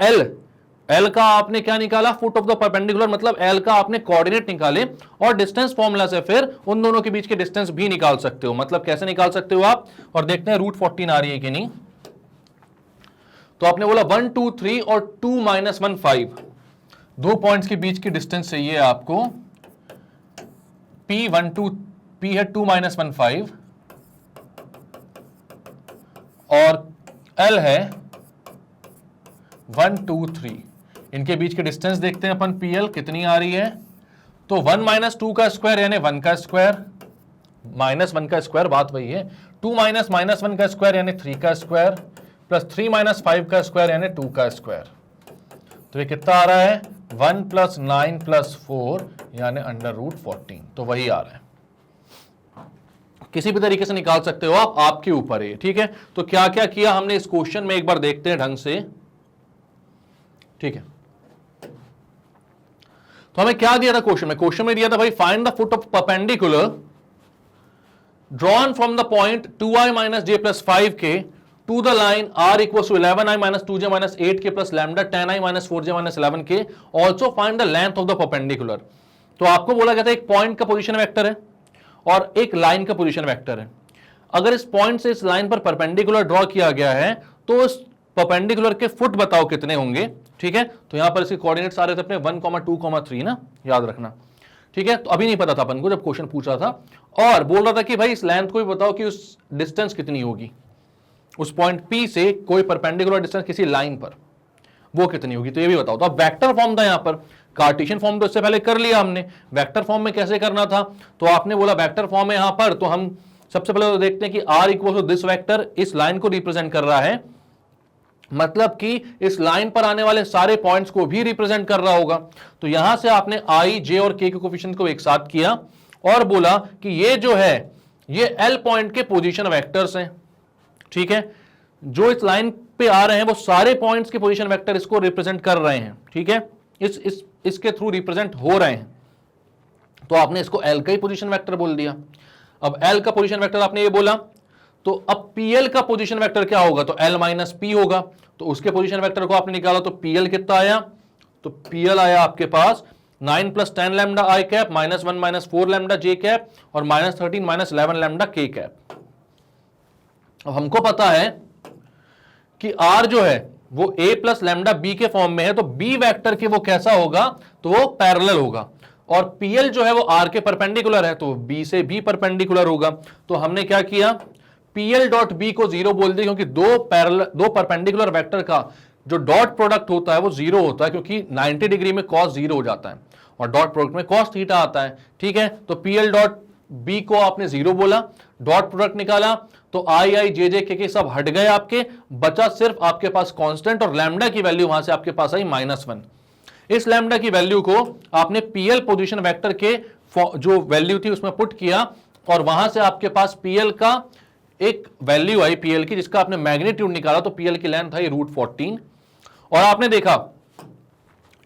A: एल का आपने क्या निकाला? फुट ऑफ द परपेंडिकुलर, मतलब एल का आपने कोऑर्डिनेट निकाले, और डिस्टेंस फॉर्मूला से फिर उन दोनों के बीच के डिस्टेंस भी निकाल सकते हो। मतलब कैसे निकाल सकते हो आप, और देखते हैं √14 आ रही है कि नहीं। तो आपने बोला 1 2 3 और 2 -1 5, दो पॉइंट्स के बीच की डिस्टेंस चाहिए आपको। P1 2 P है 2 -1 5 और L है 1 2 3। इनके बीच के डिस्टेंस देखते हैं अपन, PL कितनी आ रही है? तो 1 - 2 का स्क्वायर यानी 1 का स्क्वायर, -1 का स्क्वायर, बात वही है। 2 - -1 का स्क्वायर यानी 3 का स्क्वायर, +3 - 5 का स्क्वायर यानी 2 का स्क्वायर। तो ये कितना आ रहा है? 1 + 9 + 4 यानी √14। तो वही आ रहा है, किसी भी तरीके से निकाल सकते हो आप, आपके ऊपर है, ठीक है। तो क्या क्या किया हमने इस क्वेश्चन में, एक बार देखते हैं ढंग से, ठीक है। तो हमें क्या दिया था क्वेश्चन में? क्वेश्चन में दिया था भाई find the foot of perpendicular drawn from the point 2i - j + 5k to the line r = 11i - 2j - 8k + lambda 10i - 4j - 11k, also find the length of the perpendicular। तो आपको बोला गया था एक पॉइंट का पोजीशन वेक्टर है और एक लाइन का पोजीशन वेक्टर है। अगर इस पॉइंट से इस लाइन पर परपेंडिकुलर ड्रॉ किया गया है तो इस परपेंडिकुलर के फुट बताओ कितने होंगे, ठीक है। तो यहां पर इसके कोऑर्डिनेट्स आ रहे थे अपने 1, 2, 3 ना, याद रखना, ठीक है। तो अभी नहीं पता था अपन को जब क्वेश्चन पूछ रहा था, और बोल रहा था कि भाई इस लेंथ को भी बताओ कि उस डिस्टेंस कितनी होगी, उस पॉइंट P से कोई परपेंडिकुलर डिस्टेंस किसी लाइन पर, वो कितनी होगी, तो ये भी बताओ। तो अब वेक्टर फॉर्म था यहां पर, कार्टेशियन फॉर्म तो इससे पहले कर लिया हमने, वेक्टर फॉर्म में कैसे करना था? तो आपने बोला वेक्टर फॉर्म है यहां पर, तो हम सबसे पहले तो देखते हैं कि r = दिस वेक्टर इस लाइन को रिप्रेजेंट कर रहा है, मतलब कि इस लाइन पर आने वाले सारे पॉइंट्स को भी रिप्रेजेंट कर रहा होगा। तो यहां से आपने i, j और k के कोफिशिएंट को एक साथ किया और बोला कि ये जो है ये L पॉइंट के पोजीशन वेक्टर्स हैं, ठीक है। जो इस लाइन पे आ रहे हैं वो सारे पॉइंट्स के पोजीशन वेक्टर इसको रिप्रेजेंट कर रहे हैं, ठीक है, इसके थ्रू रिप्रेजेंट हो रहे हैं। तो आपने इसको L का ही पोजीशन वेक्टर बोल दिया। अब L का पोजीशन वेक्टर आपने ये बोला, तो अब PL का पोजीशन वेक्टर क्या होगा? तो L - P होगा। तो उसके पोजीशन वेक्टर को आपने निकाला, तो PL कितना आया? तो PL आया आपके पास 9 + 10 lambda i cap, -1 - 4 lambda j cap, और -13 - 11 लैम्डा k कैप। अब हमको पता है कि R जो है वो A + लैम्डा B के फॉर्म में है, तो B वेक्टर के वो कैसा होगा? तो वो पैरेलल होगा, और PL जो है वो R के परपेंडिकुलर है, तो B से भी परपेंडिकुलर होगा। तो हमने क्या किया? PL.B को 0 बोल दिया, क्योंकि दो परपेंडिकुलर वेक्टर का जो डॉट प्रोडक्ट होता है वो 0 होता है, क्योंकि 90 डिग्री में cos 0 हो जाता है और डॉट प्रोडक्ट में cos थीटा आता है, ठीक है। तो PL.B को आपने 0 बोला, डॉट प्रोडक्ट निकाला, तो i j j k सब हट गए आपके, बचा सिर्फ आपके पास कांस्टेंट, और लैम्डा की वैल्यू वहां से आपके पास आई -1। इस लैम्डा की वैल्यू को आपने PL पोजीशन वेक्टर के जो वैल्यू थी उसमें पुट किया, और वहां से आपके पास पीएल का एक वैल्यू आई पीएल की, जिसका आपने मैग्नीट्यूड निकाला, तो पीएल की लेंथ आई √14। और आपने देखा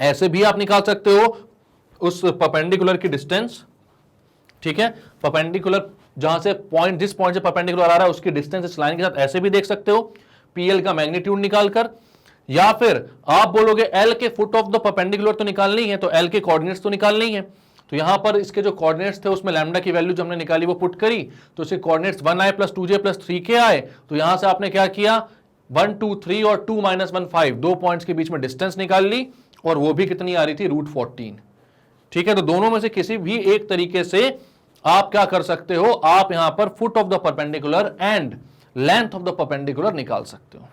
A: ऐसे भी आप निकाल सकते हो उस परपेंडिकुलर की डिस्टेंस, ठीक है, परपेंडिकुलर जहां से पॉइंट, जिस पॉइंट से परपेंडिकुलर आ रहा है उसकी डिस्टेंस इस लाइन के साथ ऐसे भी देख सकते हो पीएल का मैग्नीट्यूड निकालकर। या फिर आप बोलोगे एल के फुट ऑफ द परपेंडिकुलर तो निकालनी है, तो एल के कोऑर्डिनेट्स तो निकालनी है, तो यहां पर इसके जो कोऑर्डिनेट्स थे उसमें लैम्डा की वैल्यू जो हमने निकाली वो पुट करी, तो इसके कोऑर्डिनेट्स 1i + 2j + 3k आए। तो यहां से आपने क्या किया, 1 2 3 और 2 - 1 5, दो पॉइंट्स के बीच में डिस्टेंस निकाल ली, और वो भी कितनी आ रही थी, √14। ठीक है, तो दोनों में से किसी भी एक तरीके से आप क्या कर सकते हो, आप यहां पर foot of the perpendicular and length of the perpendicular निकाल सकते हो।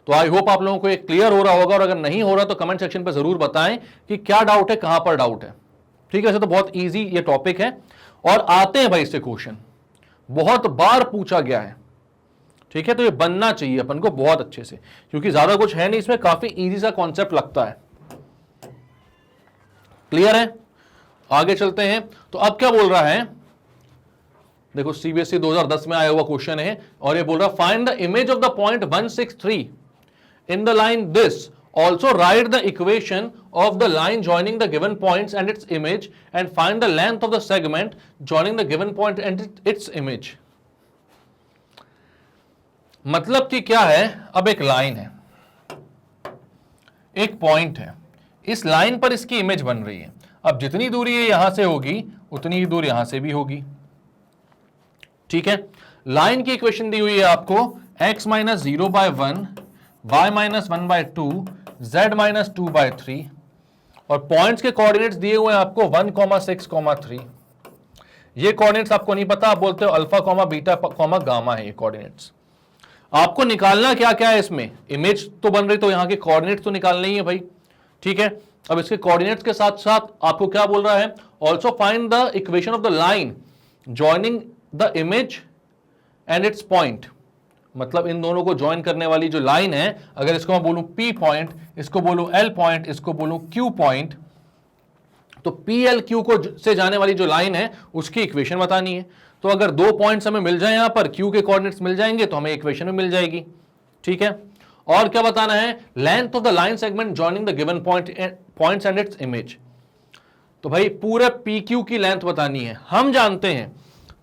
A: तो आई होप आप लोगों को ये क्लियर हो रहा होगा, और अगर नहीं हो रहा तो कमेंट सेक्शन पे जरूर बताएं कि क्या डाउट है, कहां पर डाउट है। ठीक है, वैसे तो बहुत इजी ये टॉपिक है, और आते हैं भाई इससे क्वेश्चन, बहुत बार पूछा गया है। ठीक है, तो ये बनना चाहिए अपन को बहुत अच्छे से, क्योंकि ज्यादा कुछ है नहीं इसमें, काफी इजी सा कॉन्सेप्ट लगता है। क्लियर है, आगे चलते हैं। तो अब क्या बोल रहा है, देखो सीबीएसई 2010 में आया हुआ क्वेश्चन है, और ये बोल रहा find the image of the point 163 in the line this, also write the equation of the line joining the given points and its image, and find the length of the segment joining the given point and its image। मतलब कि क्या है, अब एक line है, एक point है, इस लाइन पर इसकी इमेज बन रही है। अब जितनी दूरी ये यहां से होगी उतनी ही दूर यहां से भी होगी। ठीक है, लाइन की इक्वेशन दी हुई है आपको, x - 0/1, y - 1/2, z - 2/3, और पॉइंट्स के कोऑर्डिनेट्स दिए हुए हैं आपको 1, 6, 3। ये कोऑर्डिनेट्स आपको नहीं पता, आप बोलते हो अल्फा, बीटा, गामा है ये कोऑर्डिनेट्स। आपको निकालना क्या क्या है इसमें, इमेज तो बन रही, तो यहां के कोऑर्डिनेट्स तो निकालने ही है भाई। ठीक है, अब इसके कोऑर्डिनेट्स के साथ साथ आपको क्या बोल रहा है, also find the equation of the line joining the image and it's point. मतलब इन दोनों को ज्वाइन करने वाली जो लाइन है, अगर इसको मैं बोलूं P पॉइंट, इसको बोलूं L पॉइंट, इसको बोलूं Q पॉइंट, तो PLQ को से जाने वाली जो लाइन है उसकी इक्वेशन बतानी है। तो अगर दो पॉइंट्स हमें मिल जाए, यहां पर Q के कोऑर्डिनेट्स मिल जाएंगे तो हमें इक्वेशन में मिल जाएगी। ठीक है, और क्या बताना है, length of the line segment joining the given points and its image. तो भाई पूरे PQ की लेंथ बतानी है। हम जानते हैं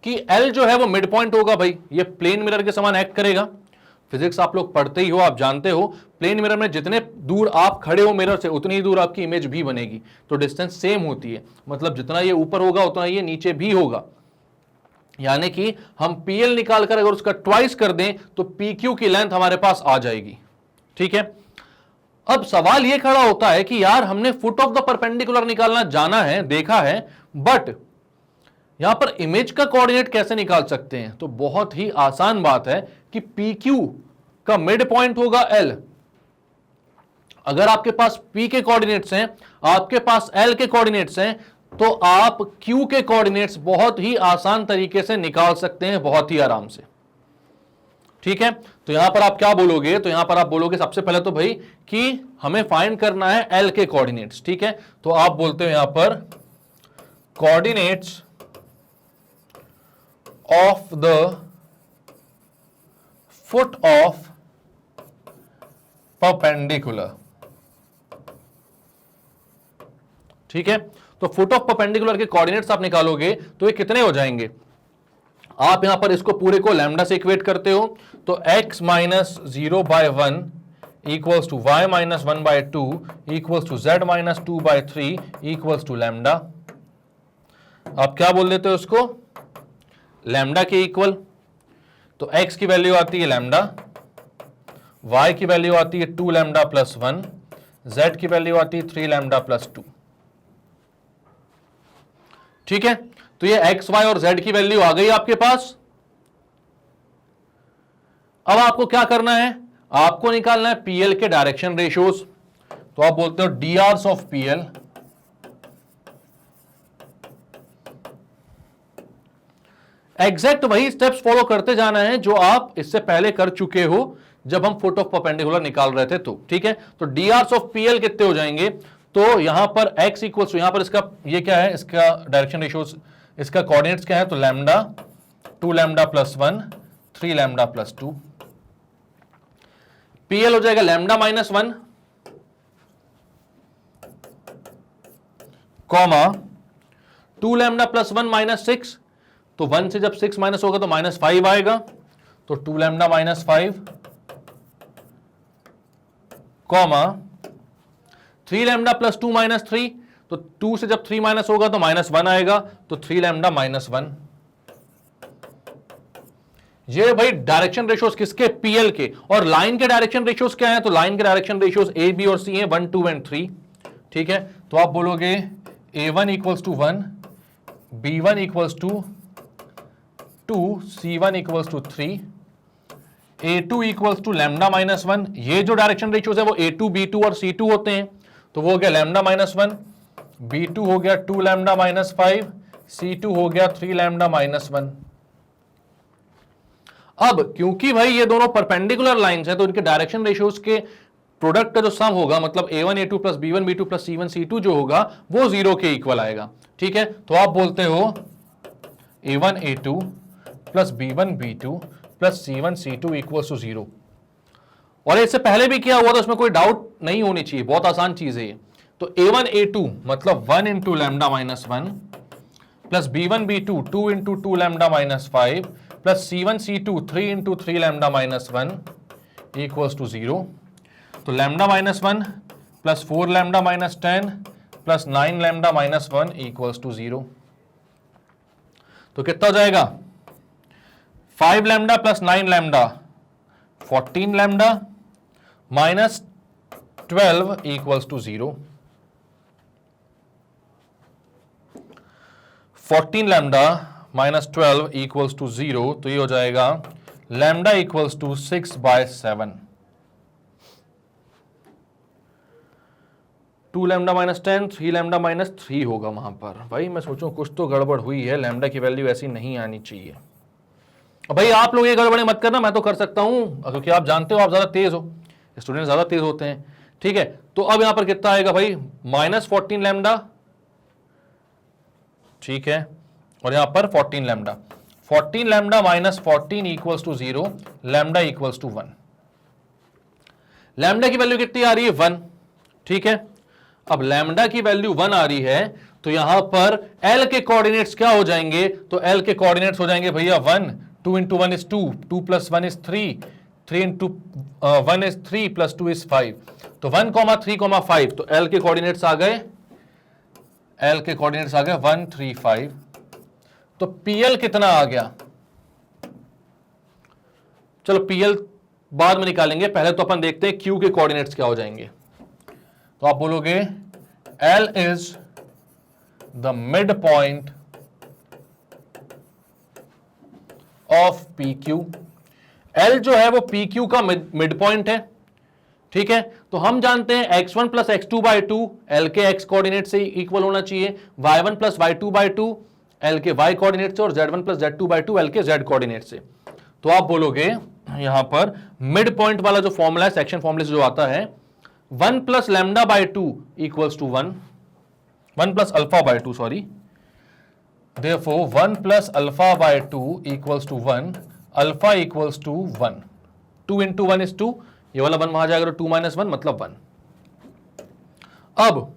A: कि L जो है वो मिड पॉइंट होगा भाई, ये प्लेन मिरर के समान एक्ट करेगा। फिजिक्स आप लोग पढ़ते ही हो, आप जानते हो प्लेन मिरर में जितने दूर आप खड़े हो मिरर से उतनी ही दूर आपकी इमेज भी बनेगी, तो डिस्टेंस सेम होती है। मतलब जितना ये ऊपर होगा उतना ये नीचे भी होगा, यानी कि हम PL निकालकर अगर उसका ट्वाइस कर दें तो PQ की लेंथ हमारे पास आ जाएगी। ठीक है, अब सवाल ये खड़ा होता है कि यार हमने फुट ऑफ द परपेंडिकुलर निकालना जाना है, देखा है, बट यहां पर इमेज का कोऑर्डिनेट कैसे निकाल सकते हैं। तो बहुत ही आसान बात है कि PQ का मिड पॉइंट होगा L। अगर आपके पास P के कोऑर्डिनेट्स हैं, आपके पास L के कोऑर्डिनेट्स हैं, तो आप Q के कोऑर्डिनेट्स बहुत ही आसान तरीके से निकाल सकते हैं, बहुत ही आराम से। ठीक है, तो यहां पर आप क्या बोलोगे, तो यहां पर आप बोलोगे सबसे पहले तो भाई कि हमें फाइंड करना है L के कोऑर्डिनेट्स। ठीक है, तो आप बोलते हो यहां पर coordinates of the foot of perpendicular। ठीक है, तो फुट ऑफ परपेंडिकुलर के कोऑर्डिनेट्स आप निकालोगे तो ये कितने हो जाएंगे, आप यहां पर इसको पूरे को लैम्डा से इक्वेट करते हो, तो x - 0/1 equals to y - 1/2 equals to z - 2/3 equals to lambda. आप क्या बोल देते हो उसको, लैम्डा के इक्वल। तो x की वैल्यू आती है लैम्डा, y की वैल्यू आती है 2 लैम्डा + 1, z की वैल्यू आती है 3 लैम्डा + 2। ठीक है, तो ये x, y और z की वैल्यू आ गई आपके पास। अब आपको क्या करना है, आपको निकालना है PL के डायरेक्शन रेशियोज। तो आप बोलते हो dRs ऑफ PL एग्जैक्ट वही स्टेप्स फॉलो करते जाना है जो आप इससे पहले कर चुके हो जब हम फुट ऑफ परपेंडिकुलर निकाल रहे थे। तो ठीक है, तो dRs ऑफ PL कितने हो जाएंगे, तो यहां पर x इक्वल्स, यहां पर इसका ये क्या है, इसका डायरेक्शन रेशियोज इसका कोऑर्डिनेट्स क्या है, तो lambda 2 lambda plus 1 3 lambda plus 2। PL हो जाएगा lambda minus 1 comma 2 lambda plus 1 minus 6, तो 1 से जब 6 माइनस होगा तो माइनस 5 आएगा, तो 2 lambda minus 5 comma 3 lambda plus 2 minus 3, तो 2 से जब 3 माइनस होगा तो माइनस 1 आएगा, तो 3 लैम्डा माइनस 1। ये भाई डायरेक्शन रेशियोज किसके, पीएल के। और लाइन के डायरेक्शन रेशियोज क्या है, तो लाइन के डायरेक्शन रेशियोज ए बी और सी है 1 2 एंड 3। ठीक है, तो आप बोलोगे a1 equals to 1, b1 equals to 2, c1 equals to 3, a2 equals to lambda minus 1। ये जो डायरेक्शन रेशियोज है वो a2 b2 और c2 होते हैं, तो वो हो गया लैम्डा माइनस 1, b2 हो गया 2 लैम्डा माइनस 5, c2 हो गया 3 लैम्डा माइनस 1। अब क्योंकि भाई ये दोनों परपेंडिकुलर लाइंस हैं, तो इनके डायरेक्शन रेशियोज के प्रोडक्ट का जो सम होगा, मतलब a1 a2 plus b1 b2 plus c1 c2 जो होगा वो 0 के इक्वल आएगा। ठीक है, तो आप बोलते हो a1 a2 plus b1 b2 plus c1 c2 equals to 0। और इससे पहले भी किया हुआ था, उसमें कोई डाउट नहीं होनी चाहिए, बहुत आसान चीज है ये। तो a1 a2 मतलब 1 into lambda minus 1 plus b1 b2 2 into 2 lambda minus 5 plus c1 c2 3 into 3 lambda minus 1 equals to 0। तो lambda minus 1 plus 4 lambda minus 10 plus 9 lambda minus 1 equals to 0। तो कितना हो जाएगा, 5 lambda plus 9 lambda 14 lambda minus 12 equals to 0। 14 lambda minus 12 equals to 0, तो ये हो जाएगा lambda equals to 6/7। 2 lambda minus 10 3 lambda minus 3 होगा वहां पर। भाई मैं सोचूं कुछ तो गड़बड़ हुई है, लैम्डा की वैल्यू ऐसी नहीं आनी चाहिए। भाई आप लोग ये गड़बड़े मत करना, मैं तो कर सकता हूं क्योंकि आप जानते हो आप ज्यादा तेज हो, स्टूडेंट ज्यादा तेज होते हैं। ठीक है, तो अब यहां पर कितना आएगा भाई, माइनस 14 लैम्डा, ठीक है, और यहां पर 14 lambda. 14 lambda minus 14 equals to 0, lambda equals to 1। Lambda की वैल्यू कितनी आ रही है, 1। ठीक है, अब लैम्डा की वैल्यू 1 आ रही है, तो यहां पर L के कोऑर्डिनेट्स क्या हो जाएंगे, तो L के कोऑर्डिनेट्स हो जाएंगे भैया 1, 2 into 1 is 2, 2 plus 1 is 3, 3 into 1 is 3 plus 2 is 5। तो 1, 3, 5, तो L के कोऑर्डिनेट्स आ गए, L के कोऑर्डिनेट्स आ गए 1 3 5। तो PL कितना आ गया, चलो PL बाद में निकालेंगे, पहले तो अपन देखते हैं Q के कोऑर्डिनेट्स क्या हो जाएंगे। तो आप बोलोगे L is the mid point of PQ। L जो है वो PQ का मिड पॉइंट है। ठीक है, तो हम जानते हैं x1 plus x2 by 2 L के x कोऑर्डिनेट से इक्वल होना चाहिए, y1 plus y2 by 2 L के y कोऑर्डिनेट से, और z1 plus z2 by 2 L के z कोऑर्डिनेट से। तो आप बोलोगे यहां पर मिड पॉइंट वाला जो फॉर्मूला है, सेक्शन फॉर्मूले से जो आता है, 1 plus lambda by 2 equals to 1, 1 plus alpha by 2 sorry, therefore 1 plus alpha by 2 equals to 1, alpha equals to 1। 2 into 1 is 2, ये वाला 1 वहां जाएगा तो 2 माइनस 1 मतलब 1। अब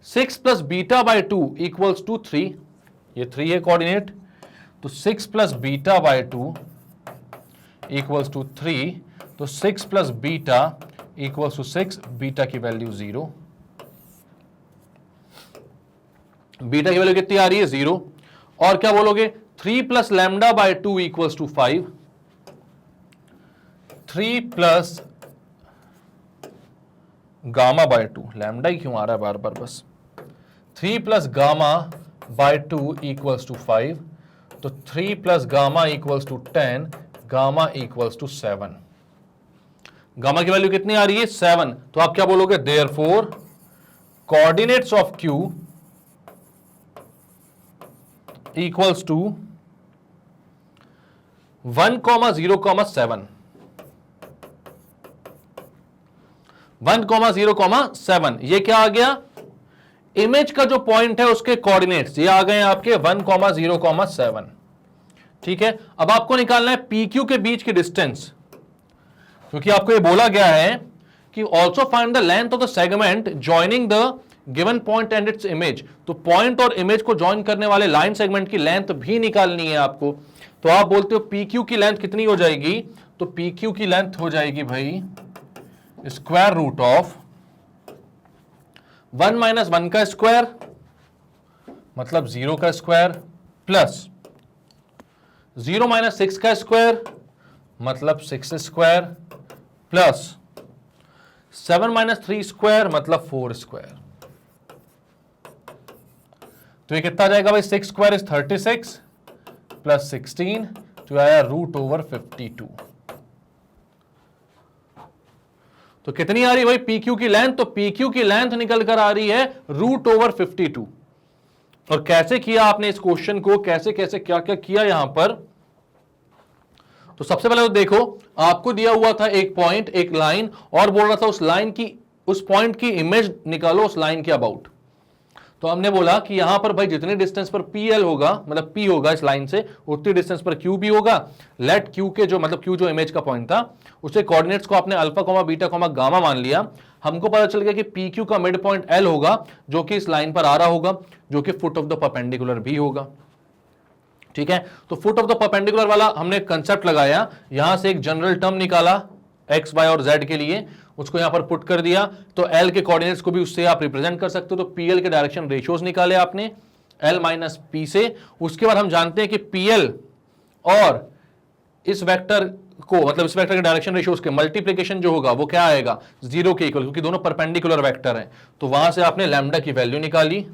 A: 6 plus beta by 2 equals to 3, ये 3 है कोऑर्डिनेट, तो 6 plus beta by 2 equals to 3, तो 6 plus beta equals to 6, beta की वैल्यू 0। बीटा की वैल्यू कितनी आ रही है, 0। और क्या बोलोगे, 3 plus lambda by 2 equals to 5, 3 plus gamma by 2, lambda ही क्यों आ रहा है बार बार, बस 3 plus gamma by 2 equals to 5, तो 3 plus gamma equals to 10, gamma equals to 7। Gamma की वैल्यू कितनी आ रही है, 7। तो आप क्या बोलोगे, therefore coordinates of Q equals to 1, 0, 7। 1, 0, 7, ये क्या आ गया, इमेज का जो पॉइंट है उसके कोऑर्डिनेट्स ये आ गए आपके 1,0,7। ठीक है, अब आपको निकालना है PQ के बीच की डिस्टेंस, क्योंकि आपको ये बोला गया है कि also find the length of the segment joining the given point and its image. तो पॉइंट और इमेज को ज्वाइन करने वाले लाइन सेगमेंट की लेंथ भी निकालनी है आपको। तो आप बोलते हो PQ की लेंथ कितनी हो जाएगी, तो PQ की लेंथ हो जाएगी भाई स्क्वायर रूट ऑफ 1 - 1 का स्क्वायर मतलब 0 का स्क्वायर प्लस 0 - 6 का स्क्वायर मतलब 6 स्क्वायर प्लस 7 - 3 स्क्वायर मतलब 4 स्क्वायर। तो ये कितना जाएगा भाई, 6 स्क्वायर इज 36 प्लस 16, तो आया √52। तो कितनी आ रही है भाई PQ की लेंथ, तो PQ की लेंथ निकल कर आ रही है √52। और कैसे किया आपने इस क्वेश्चन को, कैसे कैसे क्या क्या किया यहां पर, तो सबसे पहले तो देखो आपको दिया हुआ था एक पॉइंट एक लाइन और बोल रहा था उस लाइन की, उस पॉइंट की इमेज निकालो उस लाइन के अबाउट। तो हमने बोला कि यहां पर भाई जितने डिस्टेंस पर PL होगा मतलब P होगा इस लाइन से, उतनी डिस्टेंस पर Q भी होगा। लेट Q के जो मतलब Q जो इमेज का पॉइंट था उसके कोऑर्डिनेट्स को आपने अल्फा, बीटा, गामा मान लिया। हमको पता चल गया कि PQ का मिड पॉइंट L होगा जो कि इस लाइन पर आ रहा होगा, जो कि फुट ऑफ द परपेंडिकुलर भी होगा। ठीक है, तो फुट ऑफ द परपेंडिकुलर वाला हमने कंसेप्ट लगाया, यहां से एक जनरल टर्म निकाला x, y और z के लिए, उसको यहां पर पुट कर दिया। तो L के कोऑर्डिनेट्स को भी उससे आप रिप्रेजेंट कर सकते हो। तो PL के डायरेक्शन रेशियोज निकाले आपने L - P से। उसके बाद हम जानते हैं कि PL और इस वेक्टर को मतलब इस वेक्टर के डायरेक्शन रेशियोज के मल्टीप्लिकेशन जो होगा वो क्या आएगा, 0 के इक्वल, क्योंकि दोनों परपेंडिकुलर वेक्टर हैं। तो वहां से आपने लैम्डा की वैल्यू निकाली,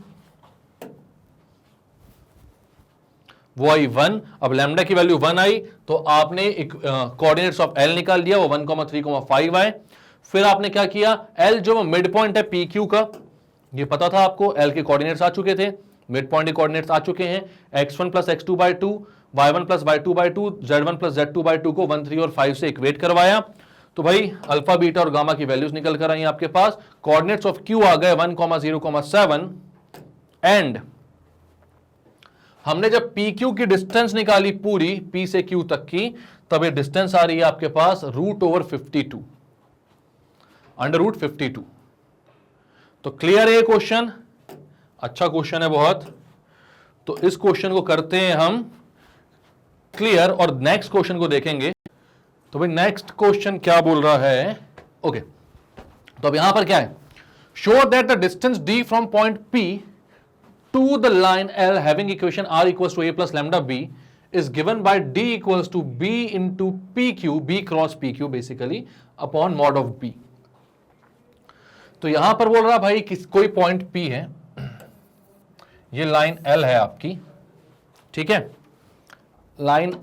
A: वो आई 1। अब लैम्डा की वैल्यू 1 आई तो आपने कोऑर्डिनेट्स ऑफ L निकाल दिया, वो 1,3,5 आए। फिर आपने क्या किया, L जो मिड पॉइंट है PQ का, ये पता था आपको, L के कोऑर्डिनेट्स आ चुके थे, मिड पॉइंट के कोऑर्डिनेट्स आ चुके हैं, x1 + x2/2, y1 + y2/2, z1 + z2/2 को 1, 3 और 5 से इक्वेट करवाया। तो भाई अल्फा, बीटा और गामा की वैल्यूज निकल कर आई आपके पास। कोऑर्डिनेट्स ऑफ Q आ गए 1,0,7 एंड हमने जब PQ की डिस्टेंस निकाली पूरी P से Q तक की, तब ये डिस्टेंस आ रही है आपके पास √52, √52। तो क्लियर है ये क्वेश्चन, अच्छा क्वेश्चन है बहुत। तो इस क्वेश्चन को करते हैं हम क्लियर और नेक्स्ट क्वेश्चन को देखेंगे। तो भाई नेक्स्ट क्वेश्चन क्या बोल रहा है, ओके। तो अब यहां पर क्या है, show that the distance D from point P to the line L having equation R equals to A plus lambda B is given by D equals to B into PQ, B cross PQ basically upon mod of B। तो यहां पर बोल रहा भाई कोई point P है, ये line L है आपकी, ठीक है, लाइन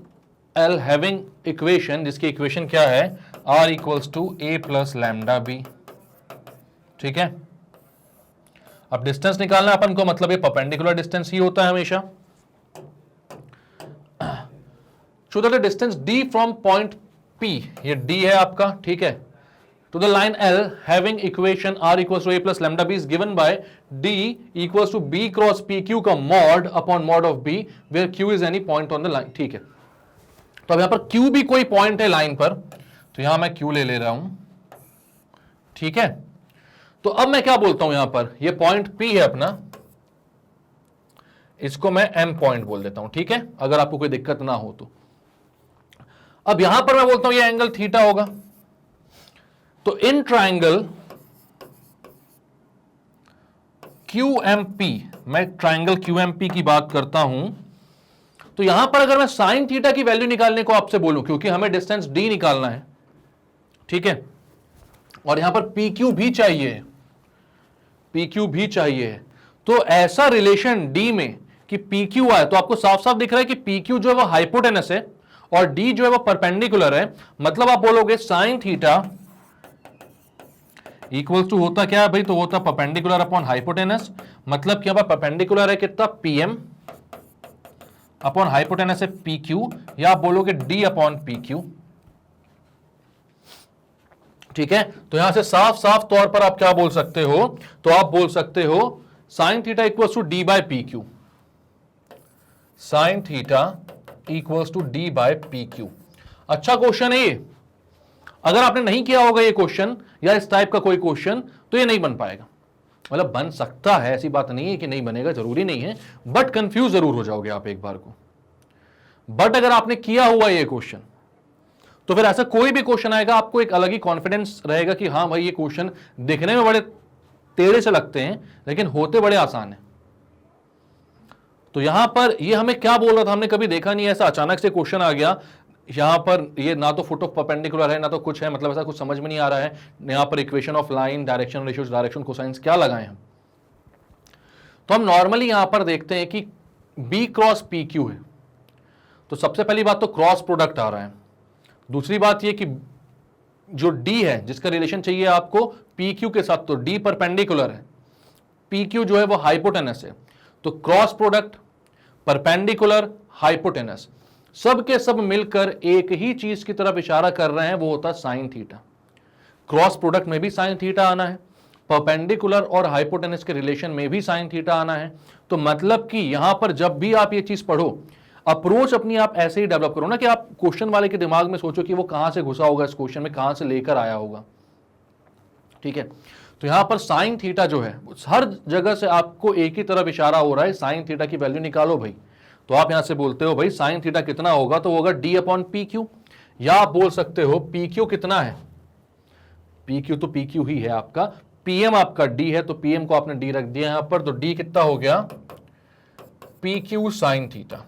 A: L हैविंग इक्वेशन, जिसकी इक्वेशन क्या है, R equals to A plus lambda B। ठीक है, अब डिस्टेंस निकालना अपन को, मतलब ये परपेंडिकुलर डिस्टेंस ही होता है हमेशा। So that the distance D from point P, ये D है आपका, ठीक है, to the line L having equation R equals to A plus lambda B is given by D equals to B cross PQ का mod upon mod of B where Q is any point on the line। ठीक है, तो अब यहां पर Q भी कोई point है लाइन पर, तो यहां मैं Q ले रहा हूं, ठीक है। तो अब मैं क्या बोलता हूं, यहां पर ये पॉइंट P है अपना, इसको मैं M पॉइंट बोल देता हूं, ठीक है, अगर आपको कोई दिक्कत ना हो तो। अब यहां पर मैं बोलता हूं ये एंगल थीटा होगा। तो इन ट्रायंगल QMP, मैं ट्रायंगल QMP की बात करता हूं, तो यहां पर अगर मैं साइन थीटा की वैल्यू निकालने को आपसे बोलूं, क्योंकि हमें डिस्टेंस D निकालना है, ठीक है, और यहां पर PQ भी चाहिए, PQ भी चाहिए, तो ऐसा रिलेशन D में कि PQ आए, तो आपको साफ साफ दिख रहा है कि PQ जो है वो हाइपोटेनस है और D जो है वो परपेंडिकुलर है। मतलब आप बोलोगे साइन थीटा इक्वल टू होता क्या है भाई, तो होता परपेंडिकुलर अपॉन हाइपोटेनस। मतलब कि परपेंडिकुलर है कितना, PM अपॉन हाइपोटेनस है PQ, या आप बोलोगे D अपॉन PQ। ठीक है, तो यहां से साफ साफ तौर पर आप क्या बोल सकते हो, तो आप बोल सकते हो sine theta equals to D by P Q, sine theta equals to D by P Q. अच्छा क्वेश्चन है ये, अगर आपने नहीं किया होगा ये क्वेश्चन या इस टाइप का कोई क्वेश्चन तो ये नहीं बन पाएगा। मतलब बन सकता है, ऐसी बात नहीं है कि नहीं बनेगा, जरूरी नहीं है, बट कंफ्यूज जरूर हो जाओगे आप एक बार को। बट अगर आपने किया हुआ ये क्वेश्चन तो फिर ऐसा कोई भी क्वेश्चन आएगा आपको एक अलग ही कॉन्फिडेंस रहेगा कि हाँ भाई ये क्वेश्चन दिखने में बड़े टेढ़े से लगते हैं लेकिन होते बड़े आसान हैं। तो यहां पर ये हमें क्या बोल रहा था, हमने कभी देखा नहीं ऐसा, अचानक से क्वेश्चन आ गया यहां पर, ये ना तो फुट ऑफ परपेंडिकुलर है ना तो कुछ है, मतलब ऐसा कुछ समझ में नहीं आ रहा है। यहां पर equation of line, direction ratios, direction cosines क्या लगाएं हम। तो हम नॉर्मली यहां पर देखते हैं कि बी क्रॉस पी क्यू है, तो सबसे पहली बात तो क्रॉस प्रोडक्ट आ रहा है। दूसरी बात ये कि जो डी है जिसका रिलेशन चाहिए आपको पी क्यू के साथ, तो डी परपेंडिकुलर है, पी क्यू जो है वो हाइपोटेनस है। तो क्रॉस प्रोडक्ट, परपेंडिकुलर, हाइपोटेनस, सब के सब मिलकर एक ही चीज की तरफ इशारा कर रहे हैं, वो होता है साइन थीटा। क्रॉस प्रोडक्ट में भी साइन थीटा आना है, परपेंडिकुलर और हाइपोटेनस के रिलेशन में भी साइन थीटा आना है। तो मतलब कि यहां पर जब भी आप ये चीज पढ़ो, अप्रोच अपनी आप ऐसे ही डेवलप करो ना कि आप क्वेश्चन वाले के दिमाग में सोचो कि वो कहां से घुसा होगा इस क्वेश्चन में, कहां से लेकर आया होगा। ठीक है, तो यहां पर साइन थीटा जो है हर जगह से आपको एक ही तरफ इशारा हो रहा है, साइन थीटा की वैल्यू निकालो भाई। तो आप यहां से बोलते हो भाई साइन थीटा कितना होगा, तो वो होगा डी अपॉन पी क्यू, या आप बोल सकते हो पी क्यू कितना है, पी क्यू तो पी क्यू ही है आपका, पीएम आपका डी है तो पीएम को आपने डी रख दिया यहां पर, तो डी कितना हो गया पी क्यू साइन थीटा।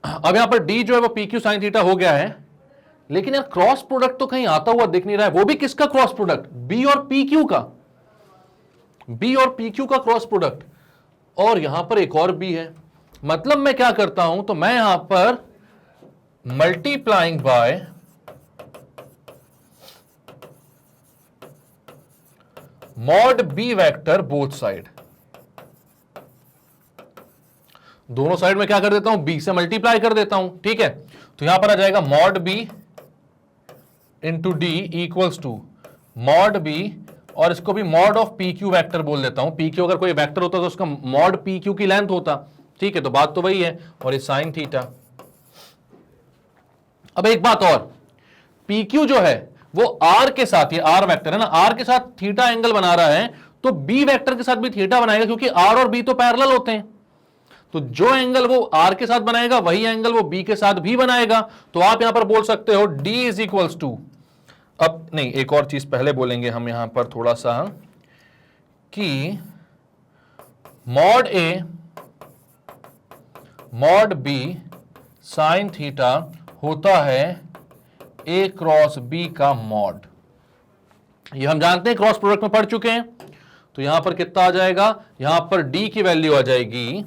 A: अब यहां पर डी जो है वो पी क्यू साइन थीटा हो गया है, लेकिन यार क्रॉस प्रोडक्ट तो कहीं आता हुआ दिख नहीं रहा है, वो भी किसका क्रॉस प्रोडक्ट, बी और पी क्यू का, बी और पी क्यू का क्रॉस प्रोडक्ट, और यहां पर एक और बी है। मतलब मैं क्या करता हूं, तो मैं यहां पर multiplying by mod B vector both side, दोनों साइड में क्या कर देता हूं, बी से मल्टीप्लाई कर देता हूं। ठीक है, तो यहां पर आ जाएगा mod B into D equals to mod B, और इसको भी mod of P Q vector बोल देता हूं। पी क्यू अगर कोई वेक्टर होता तो उसका मॉड पी क्यू की लेंथ होता। ठीक है, तो बात तो वही है, और ये साइन थीटा। अब एक बात और, पी क्यू जो है वो आर के साथ, ये आर वेक्टर है ना, आर के साथ थीटा एंगल बना रहा है, तो बी वेक्टर के साथ भी थीटा बनाएगा, क्योंकि आर और बी तो पैरेलल होते हैं। तो जो एंगल वो आर के साथ बनाएगा वही एंगल वो बी के साथ भी बनाएगा। तो आप यहां पर बोल सकते हो d इज इक्वल्स टू, अब नहीं एक और चीज पहले बोलेंगे हम यहां पर थोड़ा सा, कि mod A mod B sine theta होता है ए क्रॉस बी का मॉड। ये हम जानते हैं, क्रॉस प्रोडक्ट में पढ़ चुके हैं। तो यहां पर कितना आ जाएगा, यहां पर d की वैल्यू आ जाएगी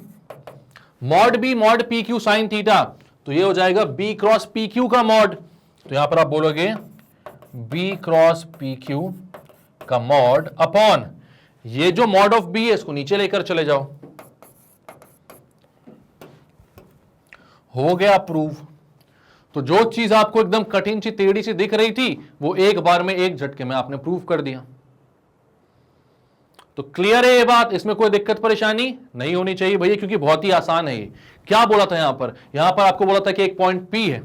A: mod B mod P Q sine theta, तो ये हो जाएगा बी क्रॉस पी क्यू का मॉड। तो यहां पर आप बोलोगे बी क्रॉस पी क्यू का मॉड अपॉन ये जो मॉड ऑफ बी है इसको नीचे लेकर चले जाओ, हो गया प्रूव। तो जो चीज आपको एकदम कठिन सी टेढ़ी सी दिख रही थी वो एक बार में एक झटके में आपने प्रूव कर दिया। तो क्लियर है ये बात, इसमें कोई दिक्कत परेशानी नहीं होनी चाहिए भैया, क्योंकि बहुत ही आसान है ये। क्या बोला था यहां पर आपको बोला था कि एक पॉइंट P है,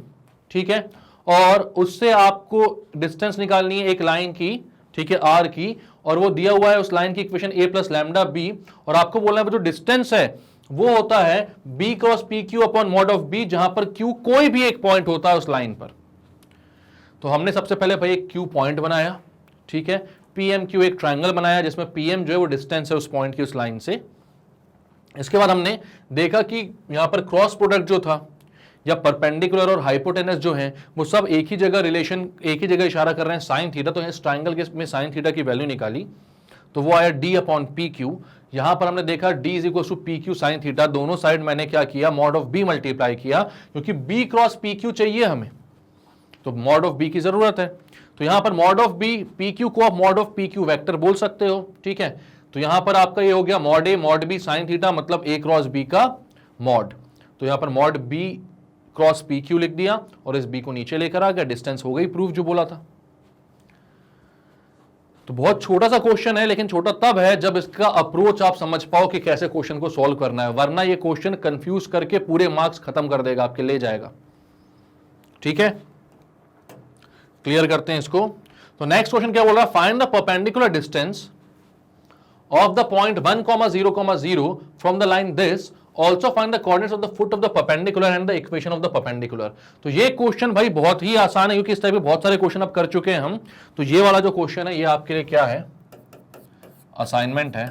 A: ठीक है, और उससे आपको डिस्टेंस निकालनी है एक लाइन की, ठीक है, R की, और वो दिया हुआ है उस लाइन की equation a plus lambda B, और आपको बोलना है जो डिस्टेंस है वो होता है b cross P Q upon mod of b, जहां पर q कोई भी एक पॉइंट होता है उस लाइन पर। तो हमने सबसे पहले भाई एक q पॉइंट बनाया, ठीक है, PMQ एक ट्रायंगल बनाया जिसमें PM जो है वो डिस्टेंस है उस पॉइंट की उस लाइन से। इसके बाद हमने देखा कि यहां पर क्रॉस प्रोडक्ट जो था या परपेंडिकुलर और हाइपोटेनस जो है वो सब एक ही जगह रिलेशन, एक ही जगह इशारा कर रहे हैं साइन थीटा। तो इस ट्रायंगल के में साइन थीटा की वैल्यू निकाली तो वो आया d अपॉन पी क्यू। यहां पर हमने देखा d is equal to P Q sine theta, दोनों साइड मैंने क्या किया, मॉड ऑफ b मल्टीप्लाई किया, क्योंकि b क्रॉस पी क्यू चाहिए हमें, तो मॉड ऑफ b की जरूरत है। तो यहां पर mod of b P Q को आप mod of P Q vector बोल सकते हो, ठीक है। तो यहां पर आपका ये हो गया mod A mod B sine theta, मतलब a क्रॉस b का मॉड। तो यहां पर mod b cross P Q लिख दिया और इस b को नीचे लेकर आ गया, डिस्टेंस हो गई प्रूफ जो बोला था। तो बहुत छोटा सा क्वेश्चन है, लेकिन छोटा तब है जब इसका अप्रोच आप समझ पाओ कि कैसे क्वेश्चन को सॉल्व करना है, वरना ये क्वेश्चन कंफ्यूज करके पूरे मार्क्स खत्म कर देगा, आपके ले जाएगा। ठीक है, क्लियर करते हैं इसको। तो नेक्स्ट क्वेश्चन क्या बोल रहा है, find the perpendicular distance of the point 1, 0, 0 from the line this, also find the coordinates of the foot of the perpendicular and the equation of the perpendicular। तो ये क्वेश्चन भाई बहुत ही आसान है, क्योंकि इस टाइप के बहुत सारे क्वेश्चन अब कर चुके हैं हम। तो ये वाला जो क्वेश्चन है ये आपके लिए क्या है, असाइनमेंट है।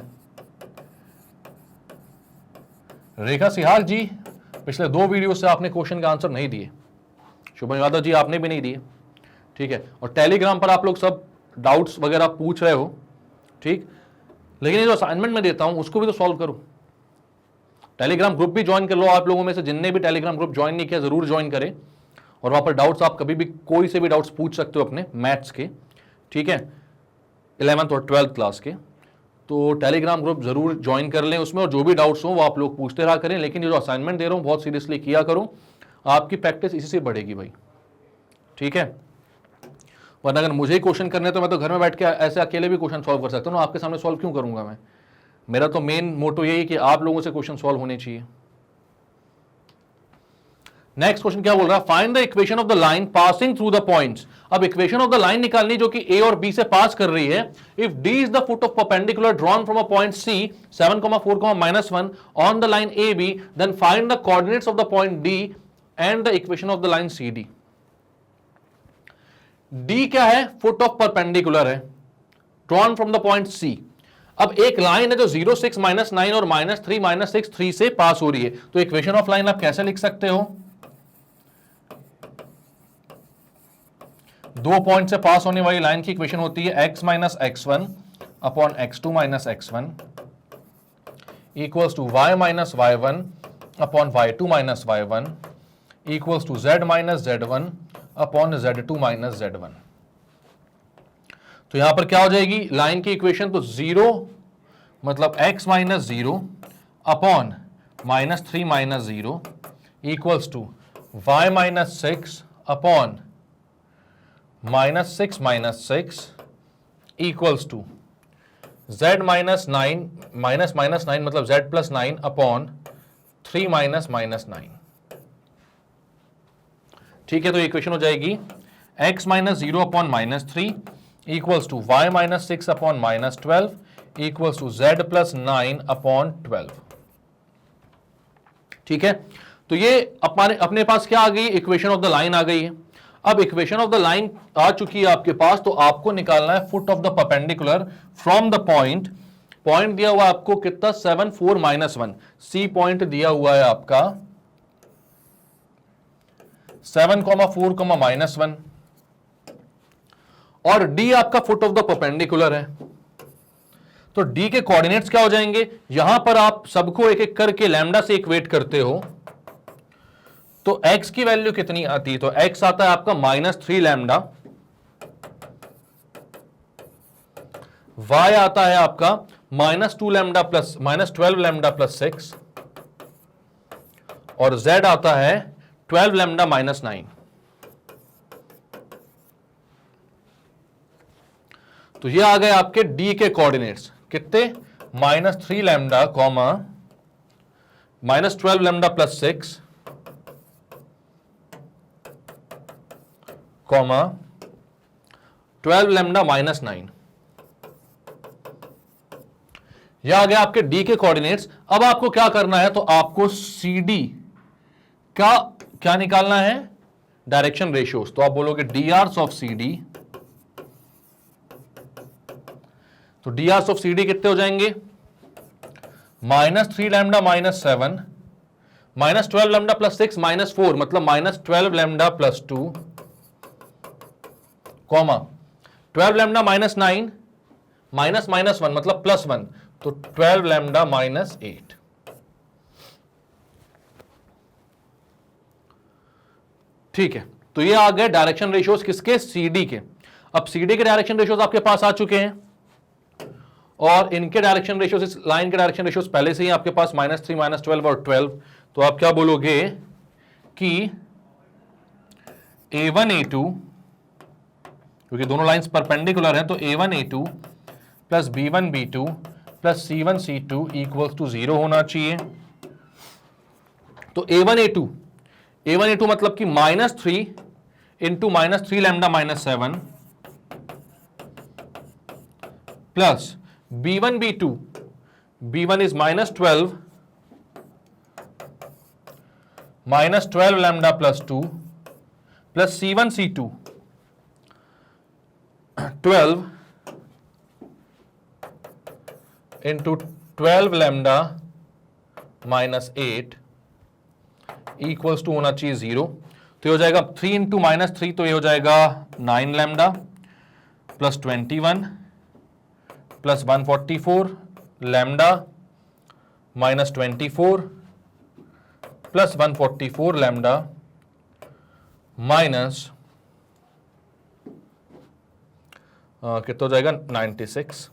A: रेखा सिहाग जी, पिछले 2 वीडियो से आपने क्वेश्चन का आंसर नहीं दिए, शुभम यादव जी आपने भी नहीं दिए, ठीक है। और टेलीग्राम पर आप लोग सब डाउट्स वगैरह पूछ रहे हो, ठीक, लेकिन ये जो असाइनमेंट मैं देता हूं उसको भी तो सॉल्व करो। टेलीग्राम ग्रुप भी ज्वाइन कर लो, आप लोगों में से जिनने भी टेलीग्राम ग्रुप ज्वाइन नहीं किया जरूर ज्वाइन करें, और वहां पर डाउट्स आप कभी भी कोई से भी डाउट्स पूछ सकते हो अपने मैथ्स के, ठीक है, 11th और 12th क्लास के। तो टेलीग्राम ग्रुप जरूर ज्वाइन कर लें उसमें, और जो भी डाउट्स हो वो आप लोग पूछते रहा करें। लेकिन ये जो असाइनमेंट दे रहा हूं बहुत सीरियसली किया करो, आपकी प्रैक्टिस इसी से बढ़ेगी भाई, ठीक है। वरना अगर मुझे ही क्वेश्चन करने तो मैं तो घर में बैठ के ऐसे अकेले भी क्वेश्चन सॉल्व कर सकता हूँ ना, आपके सामने सॉल्व क्यों करूंगा मैं। मेरा तो मेन मोटो यही कि आप लोगों से क्वेश्चन सॉल्व होने चाहिए। नेक्स्ट क्वेश्चन क्या बोल रहा है, find the equation of the line passing through the points. अब इक्वेशन ऑफ द लाइन निकालनी जो कि ए और बी से पास कर रही है। If D is the foot of perpendicular drawn from a point C 7,4,-1 on the line A B, then find the coordinates of the point D and the equation of the line C D. D क्या है, foot of perpendicular है, drawn from the point C. अब एक line है जो 0, 6, -9 और -3, -6, 3 से पास हो रही है। तो इक्वेशन ऑफ लाइन आप कैसे लिख सकते हो, 2 पॉइंट से पास होने वाली लाइन की इक्वेशन होती है x - x1 upon x2 - x1 equals to y - y1 upon y2 - y1 equals to z - z1 upon z2 - z1। तो यहां पर क्या हो जाएगी लाइन की इक्वेशन, तो 0 मतलब x - 0 upon -3 - 0 equals to y - 6 upon -6 - 6 equals to z - 9 -9 मतलब z + 9 अपॉन 3 - -9। ठीक है, तो इक्वेशन हो जाएगी x - 0 upon -3 equals to y - 6 upon -12 equals to z + 9 upon 12। ठीक है, तो ये अपने पास क्या आ गई, इक्वेशन ऑफ द लाइन आ गई है। अब इक्वेशन ऑफ द लाइन आ चुकी है आपके पास, तो आपको निकालना है foot of the perpendicular from the point. Point दिया हुआ आपको कितना, 7, 4, -1। सी पॉइंट दिया हुआ है आपका 7, 4, -1, और डी आपका फुट ऑफ द परपेंडिकुलर है। तो डी के कोऑर्डिनेट्स क्या हो जाएंगे, यहां पर आप सबको एक एक करके लैम्डा से इक्वेट करते हो। तो x की वैल्यू कितनी आती है, तो x आता है आपका -3 लैम्डा, y आता है आपका -2 लैम्डा प्लस -12 लैम्डा प्लस 6, और z आता है 12 लैम्डा -9। तो ये आ गए आपके d के कोऑर्डिनेट्स कितने, -3 lambda comma -12 lambda plus 6 comma 12 lambda -9। यह आ गया आपके डी के कोऑर्डिनेट्स। अब आपको क्या करना है, तो आपको सी डी का क्या निकालना है, डायरेक्शन रेशियोज। तो आप बोलोगे D Rs of C D, तो D Rs of C D कितने हो जाएंगे, -3 लैम्डा -7 -12 लैम्डा प्लस 6 -4 मतलब -12 लैम्डा प्लस 2 कॉमा 12 लैम्डा -9 -1 मतलब +1 तो 12 लैम्डा -8। ठीक है, तो ये आ गए डायरेक्शन रेशियोज किसके, सीडी के। अब सीडी के डायरेक्शन रेशियोज आपके पास आ चुके हैं, और इनके डायरेक्शन रेशियोज, इस लाइन के डायरेक्शन रेशियोज पहले से ही आपके पास -3 -12 और 12। तो आप क्या बोलोगे कि A1 A2 क्योंकि दोनों लाइंस परपेंडिकुलर हैं, तो a1 a2 plus b1 b2 plus c1 c2 equals to 0 होना चाहिए। तो a1 a2 मतलब कि -3 into -3 lambda -7 plus b1 b2, b1 is -12 lambda plus 2 plus c1 c2 12 into 12 lambda -8 equals to होना चाहिए 0। तो ये हो जाएगा 3 इंटू -3, तो ये हो जाएगा 9 lambda plus 21 plus 144 lambda -24 plus 144 lambda minus कितना हो जाएगा 96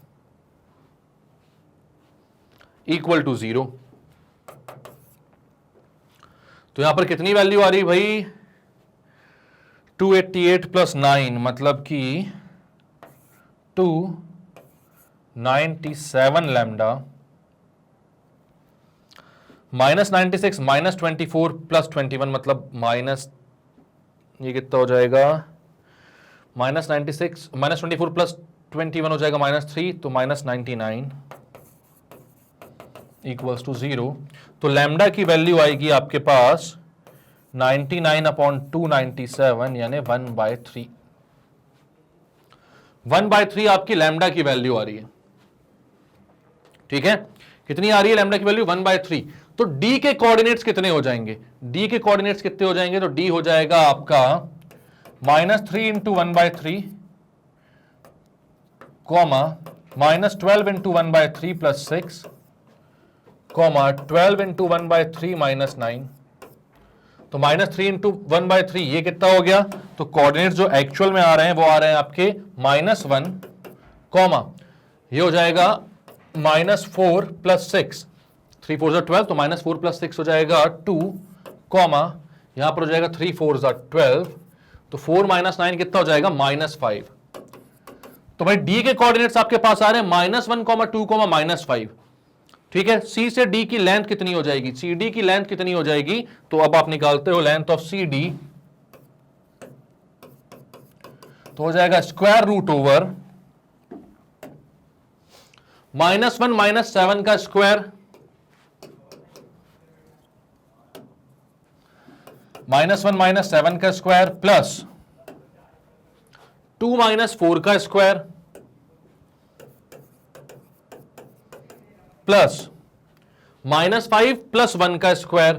A: इक्वल टू 0। तो यहां पर कितनी वैल्यू आ रही भाई 288 प्लस 9 मतलब कि 297 लैम्डा -96 -24 प्लस 21 मतलब माइनस, ये कितना हो जाएगा -96 -24 प्लस 21 हो जाएगा -3, तो -99 इक्वल्स टू 0। तो लैम्डा की वैल्यू आएगी आपके पास 99/297 यानी 1/3। 1/3 आपकी लैम्डा की वैल्यू आ रही है। ठीक है, कितनी आ रही है लैम्डा की वैल्यू 1/3। तो डी के कोऑर्डिनेट्स कितने हो जाएंगे, डी के कोऑर्डिनेट्स कितने हो जाएंगे, तो डी हो जाएगा आपका -3 into 1/3 comma -12 into 1/3 plus 6 comma 12 into 1/3 -9। तो -3 इंटू 1/3 ये कितना हो गया, तो कोऑर्डिनेट्स जो एक्चुअल में आ रहे हैं वो आ रहे हैं आपके -1 कॉमा ये हो जाएगा -4 प्लस 6, 3 4 12, तो -4 प्लस 6 हो जाएगा 2 कॉमा यहां पर हो जाएगा 3 4 12, तो 4 -9 कितना हो जाएगा -5। तो भाई डी के कोऑर्डिनेट्स आपके पास आ रहे हैं -1 2 -5। ठीक है, सी से डी की लेंथ कितनी हो जाएगी, सी डी की लेंथ कितनी हो जाएगी, तो अब आप निकालते हो लेंथ ऑफ सी डी, तो हो जाएगा स्क्वायर रूट ओवर -1 -7 का स्क्वायर -1 -7 का स्क्वायर प्लस 2 -4 का स्क्वायर प्लस -5 प्लस 1 का स्क्वायर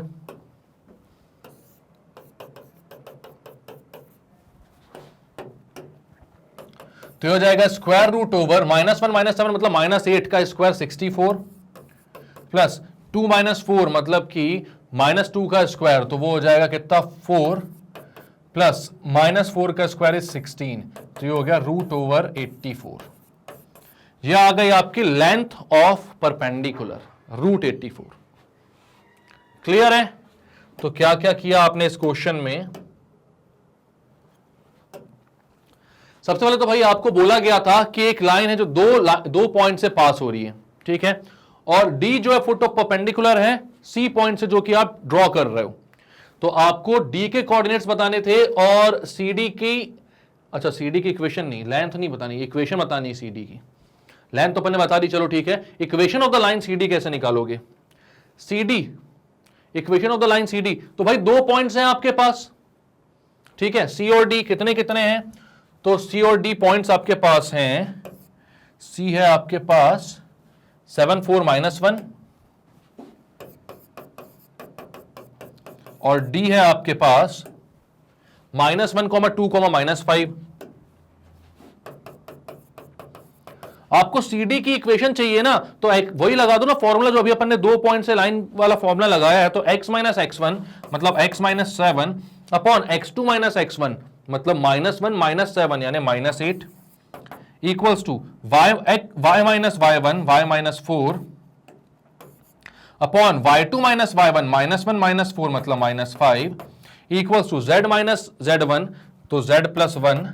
A: तो हो जाएगा स्क्वायर रूट ओवर -1 -7 मतलब -8 का स्क्वायर 64 प्लस 2 -4 मतलब कि -2 का स्क्वायर, तो वो हो जाएगा कितना 4 प्लस -4 का स्क्वायर इज 16, तो ये हो गया रूट ओवर 84। ये आ गई आपकी length of perpendicular root 84। Clear है? तो क्या क्या किया आपने इस क्वेश्चन में, सबसे पहले तो भाई आपको बोला गया था कि एक लाइन है जो दो पॉइंट से पास हो रही है, ठीक है, और डी जो है फुट ऑफ परपेंडिकुलर है सी पॉइंट से जो कि आप ड्रॉ कर रहे हो, तो आपको डी के कोऑर्डिनेट्स बताने थे और सी डी की, अच्छा सी डी की इक्वेशन नहीं, लेंथ नहीं बतानी, इक्वेशन बतानी है सी डी की, लेंथ तो अपन ने बता दी, चलो ठीक है। Equation of the line C D कैसे निकालोगे, C D equation of the line C D, तो भाई दो पॉइंट्स हैं आपके पास, ठीक है, सी और डी कितने कितने हैं, तो सी और डी पॉइंट्स आपके पास हैं, सी है आपके पास 7 4 -1 और डी है आपके पास -1 2 -5। आपको CD की इक्वेशन चाहिए ना, तो वही लगा दो ना फॉर्मूला जो अभी अपन ने दो पॉइंट से लाइन वाला फॉर्मूला लगाया है, तो x - x1 मतलब x - 7 अपॉन x2 - x1 मतलब -1 - 7 यानी -8 equals to y - y1 y - 4 upon y2 - y1 -1 - 4 मतलब -5 इक्वल्स टू z - z1 तो z + 1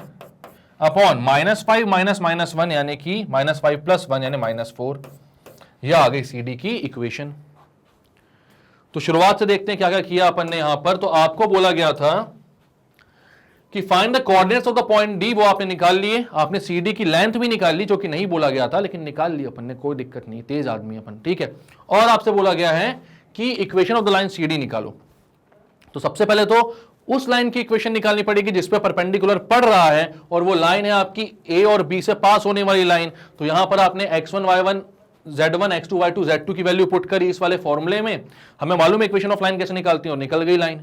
A: अपॉन -5 -1 यानी कि -5 + 1 यानी -4। यह आ गई CD की इक्वेशन। तो शुरुआत से देखते हैं क्या क्या किया अपन ने यहां पर। तो आपको बोला गया था कि find the coordinates of the point D, वो आपने निकाल लिए। आपने CD की लेंथ भी निकाल ली, जो कि नहीं बोला गया था, लेकिन निकाल ली अपन ने, कोई दिक्कत नहीं, तेज आदमी अपन, ठीक है। और आपसे बोला गया है कि equation of the line CD निकालो। तो सबसे पहले तो उस लाइन की इक्वेशन निकालनी पड़ेगी जिसपे परपेंडिकुलर पड़ रहा है, और वो लाइन है आपकी A और B से पास होने वाली लाइन। तो यहां पर आपने x1 y1 z1 x2 y2 z2 की वैल्यू पुट करी इस वाले फॉर्मूले में। हमें मालूम है इक्वेशन ऑफ लाइन कैसे निकालती है, और निकल गई लाइन,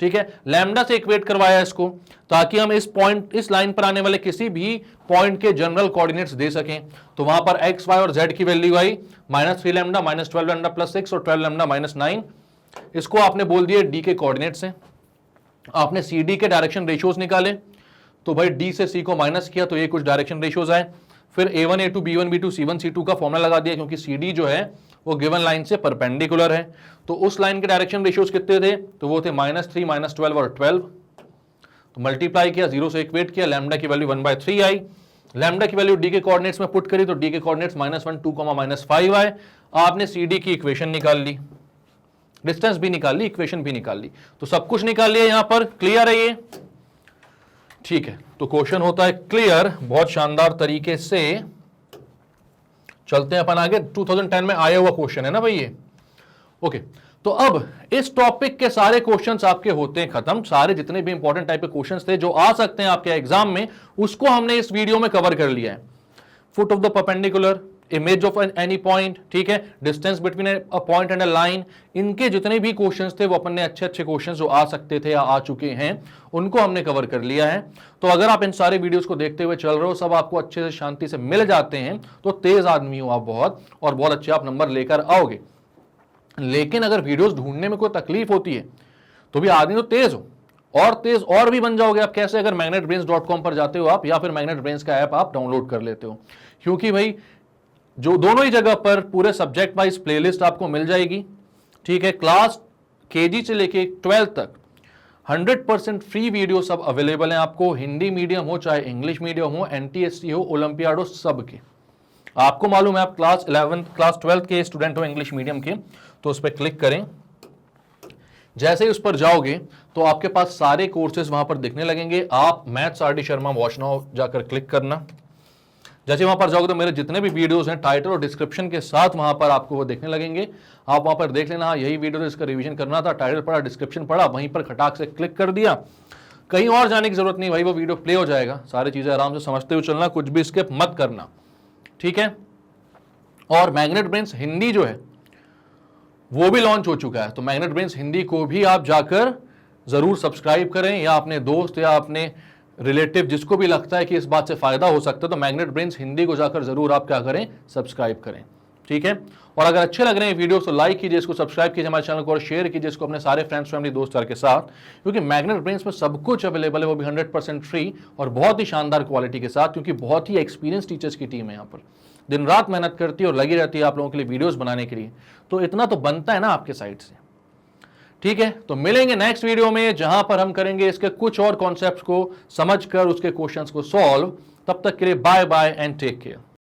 A: ठीक है। लैम्डा से इक्वेट करवाया इसको, ताकि हम इस पॉइंट, इस लाइन पर आने वाले किसी भी पॉइंट के जनरल कोऑर्डिनेट्स दे सकें। तो वहां पर x, y और z की वैल्यू आई -3 लैम्डा, -12 लैम्डा + 6 और 12 लैम्डा -9। इसको आपने बोल दिया d के कोऑर्डिनेट्स हैं। आपने CD के डायरेक्शन रेशियोज निकाले, तो भाई D से C को माइनस किया तो ये कुछ डायरेक्शन रेशियोज आए। फिर A1 A2 B1 B2 C1 C2 का फॉर्मूला लगा दिया, क्योंकि CD जो है वो गिवन लाइन से परपेंडिकुलर है। तो उस लाइन के डायरेक्शन रेशियोज कितने थे, तो वो थे -3 -12 और 12। तो मल्टीप्लाई किया, 0 से इक्वेट किया, लैम्डा की वैल्यू 1/3 आई। लैम्डा की वैल्यू D के कोऑर्डिनेट्स में पुट करी, तो D के कोऑर्डिनेट्स -1 2 -5 आए। आपने CD की इक्वेशन निकाल ली, डिस्टेंस भी निकाल ली, इक्वेशन भी निकाल ली, तो सब कुछ निकाल लिया। यहां पर क्लियर है ये, ठीक है। तो क्वेश्चन होता है क्लियर, बहुत शानदार तरीके से। चलते हैं अपन आगे, 2010 में आया हुआ क्वेश्चन है ना भाई ये, ओके। तो अब इस टॉपिक के सारे क्वेश्चंस आपके होते हैं खत्म। सारे जितने भी इंपॉर्टेंट टाइप के क्वेश्चंस थे जो आ सकते हैं आपके एग्जाम में, उसको हमने इस वीडियो में कवर कर लिया है। Foot of the perpendicular, image of any point, ठीक है, distance between a point and a line, इनके जितने भी क्वेश्चंस थे वो अपन ने अच्छे अच्छे क्वेश्चंस जो आ सकते थे या आ चुके हैं उनको हमने कवर कर लिया है। तो अगर आप इन सारे वीडियोस को देखते हुए चल रहे हो, सब आपको अच्छे से शांति से मिल जाते हैं, तो तेज आदमी हो आप बहुत, और बहुत अच्छे आप नंबर लेकर आओगे। लेकिन अगर वीडियोस ढूंढने में कोई तकलीफ होती है तो भी आदमी तो तेज हो, और तेज और भी बन जाओगे आप। कैसे, अगर magnetbrains.com पर जाते हो आप, या फिर मैग्नेट ब्रेन्स का ऐप आप डाउनलोड कर लेते हो, क्योंकि भाई जो दोनों ही जगह पर पूरे सब्जेक्ट वाइज प्लेलिस्ट आपको मिल जाएगी, ठीक है। क्लास KG से लेके 12 तक 100% फ्री वीडियो सब अवेलेबल हैं आपको। हिंदी मीडियम हो चाहे इंग्लिश मीडियम हो, NTSC हो, ओलंपियाड हो, सब के। आपको मालूम है आप क्लास 12 के स्टूडेंट हो इंग्लिश मीडियम के, तो उस पर क्लिक करें। जैसे ही उस पर जाओगे तो आपके पास सारे कोर्सेज वहां पर दिखने लगेंगे। आप maths RD Sharma watch now जाकर क्लिक करना। जैसे वहां पर जाओगे तो मेरे जितने भी वीडियोस हैं टाइटल और डिस्क्रिप्शन के साथ वहां पर आपको वो देखने लगेंगे। आप वहां पर देख लेना, हाँ यही वीडियो इसका रिवीजन करना था, टाइटल पढ़ा, डिस्क्रिप्शन पढ़ा, वहीं पर खटाक से क्लिक कर दिया, कहीं और जाने की जरूरत नहीं भाई, वो वीडियो प्ले हो जाएगा। सारी चीजें आराम से समझते हुए चलना, कुछ भी स्किप मत करना, ठीक है। और मैग्नेट ब्रेन्स हिंदी जो है वो भी लॉन्च हो चुका है, तो मैग्नेट ब्रेन्स हिंदी को भी आप जाकर जरूर सब्सक्राइब करें, या अपने दोस्त या अपने रिलेटिव जिसको भी लगता है कि इस बात से फायदा हो सकता है, तो मैग्नेट ब्रेन्स हिंदी को जाकर जरूर आप क्या करें, सब्सक्राइब करें, ठीक है। और अगर अच्छे लग रहे हैं वीडियोस तो लाइक कीजिए, इसको सब्सक्राइब कीजिए हमारे चैनल को, और शेयर कीजिए इसको अपने सारे फ्रेंड्स फैमिली दोस्त यार के साथ, क्योंकि मैग्नेट ब्रेन्स में सब कुछ अवेलेबल है, वो भी 100% फ्री और बहुत ही शानदार क्वालिटी के साथ, क्योंकि बहुत ही एक्सपीरियंस टीचर्स की टीम है यहाँ पर, दिन रात मेहनत करती है और लगी रहती है आप लोगों के लिए वीडियोस बनाने के लिए। तो इतना तो बनता है ना आपके साइड से, ठीक है। तो मिलेंगे नेक्स्ट वीडियो में, जहां पर हम करेंगे इसके कुछ और कॉन्सेप्ट्स को समझकर उसके क्वेश्चंस को सॉल्व। तब तक के लिए bye bye and take care.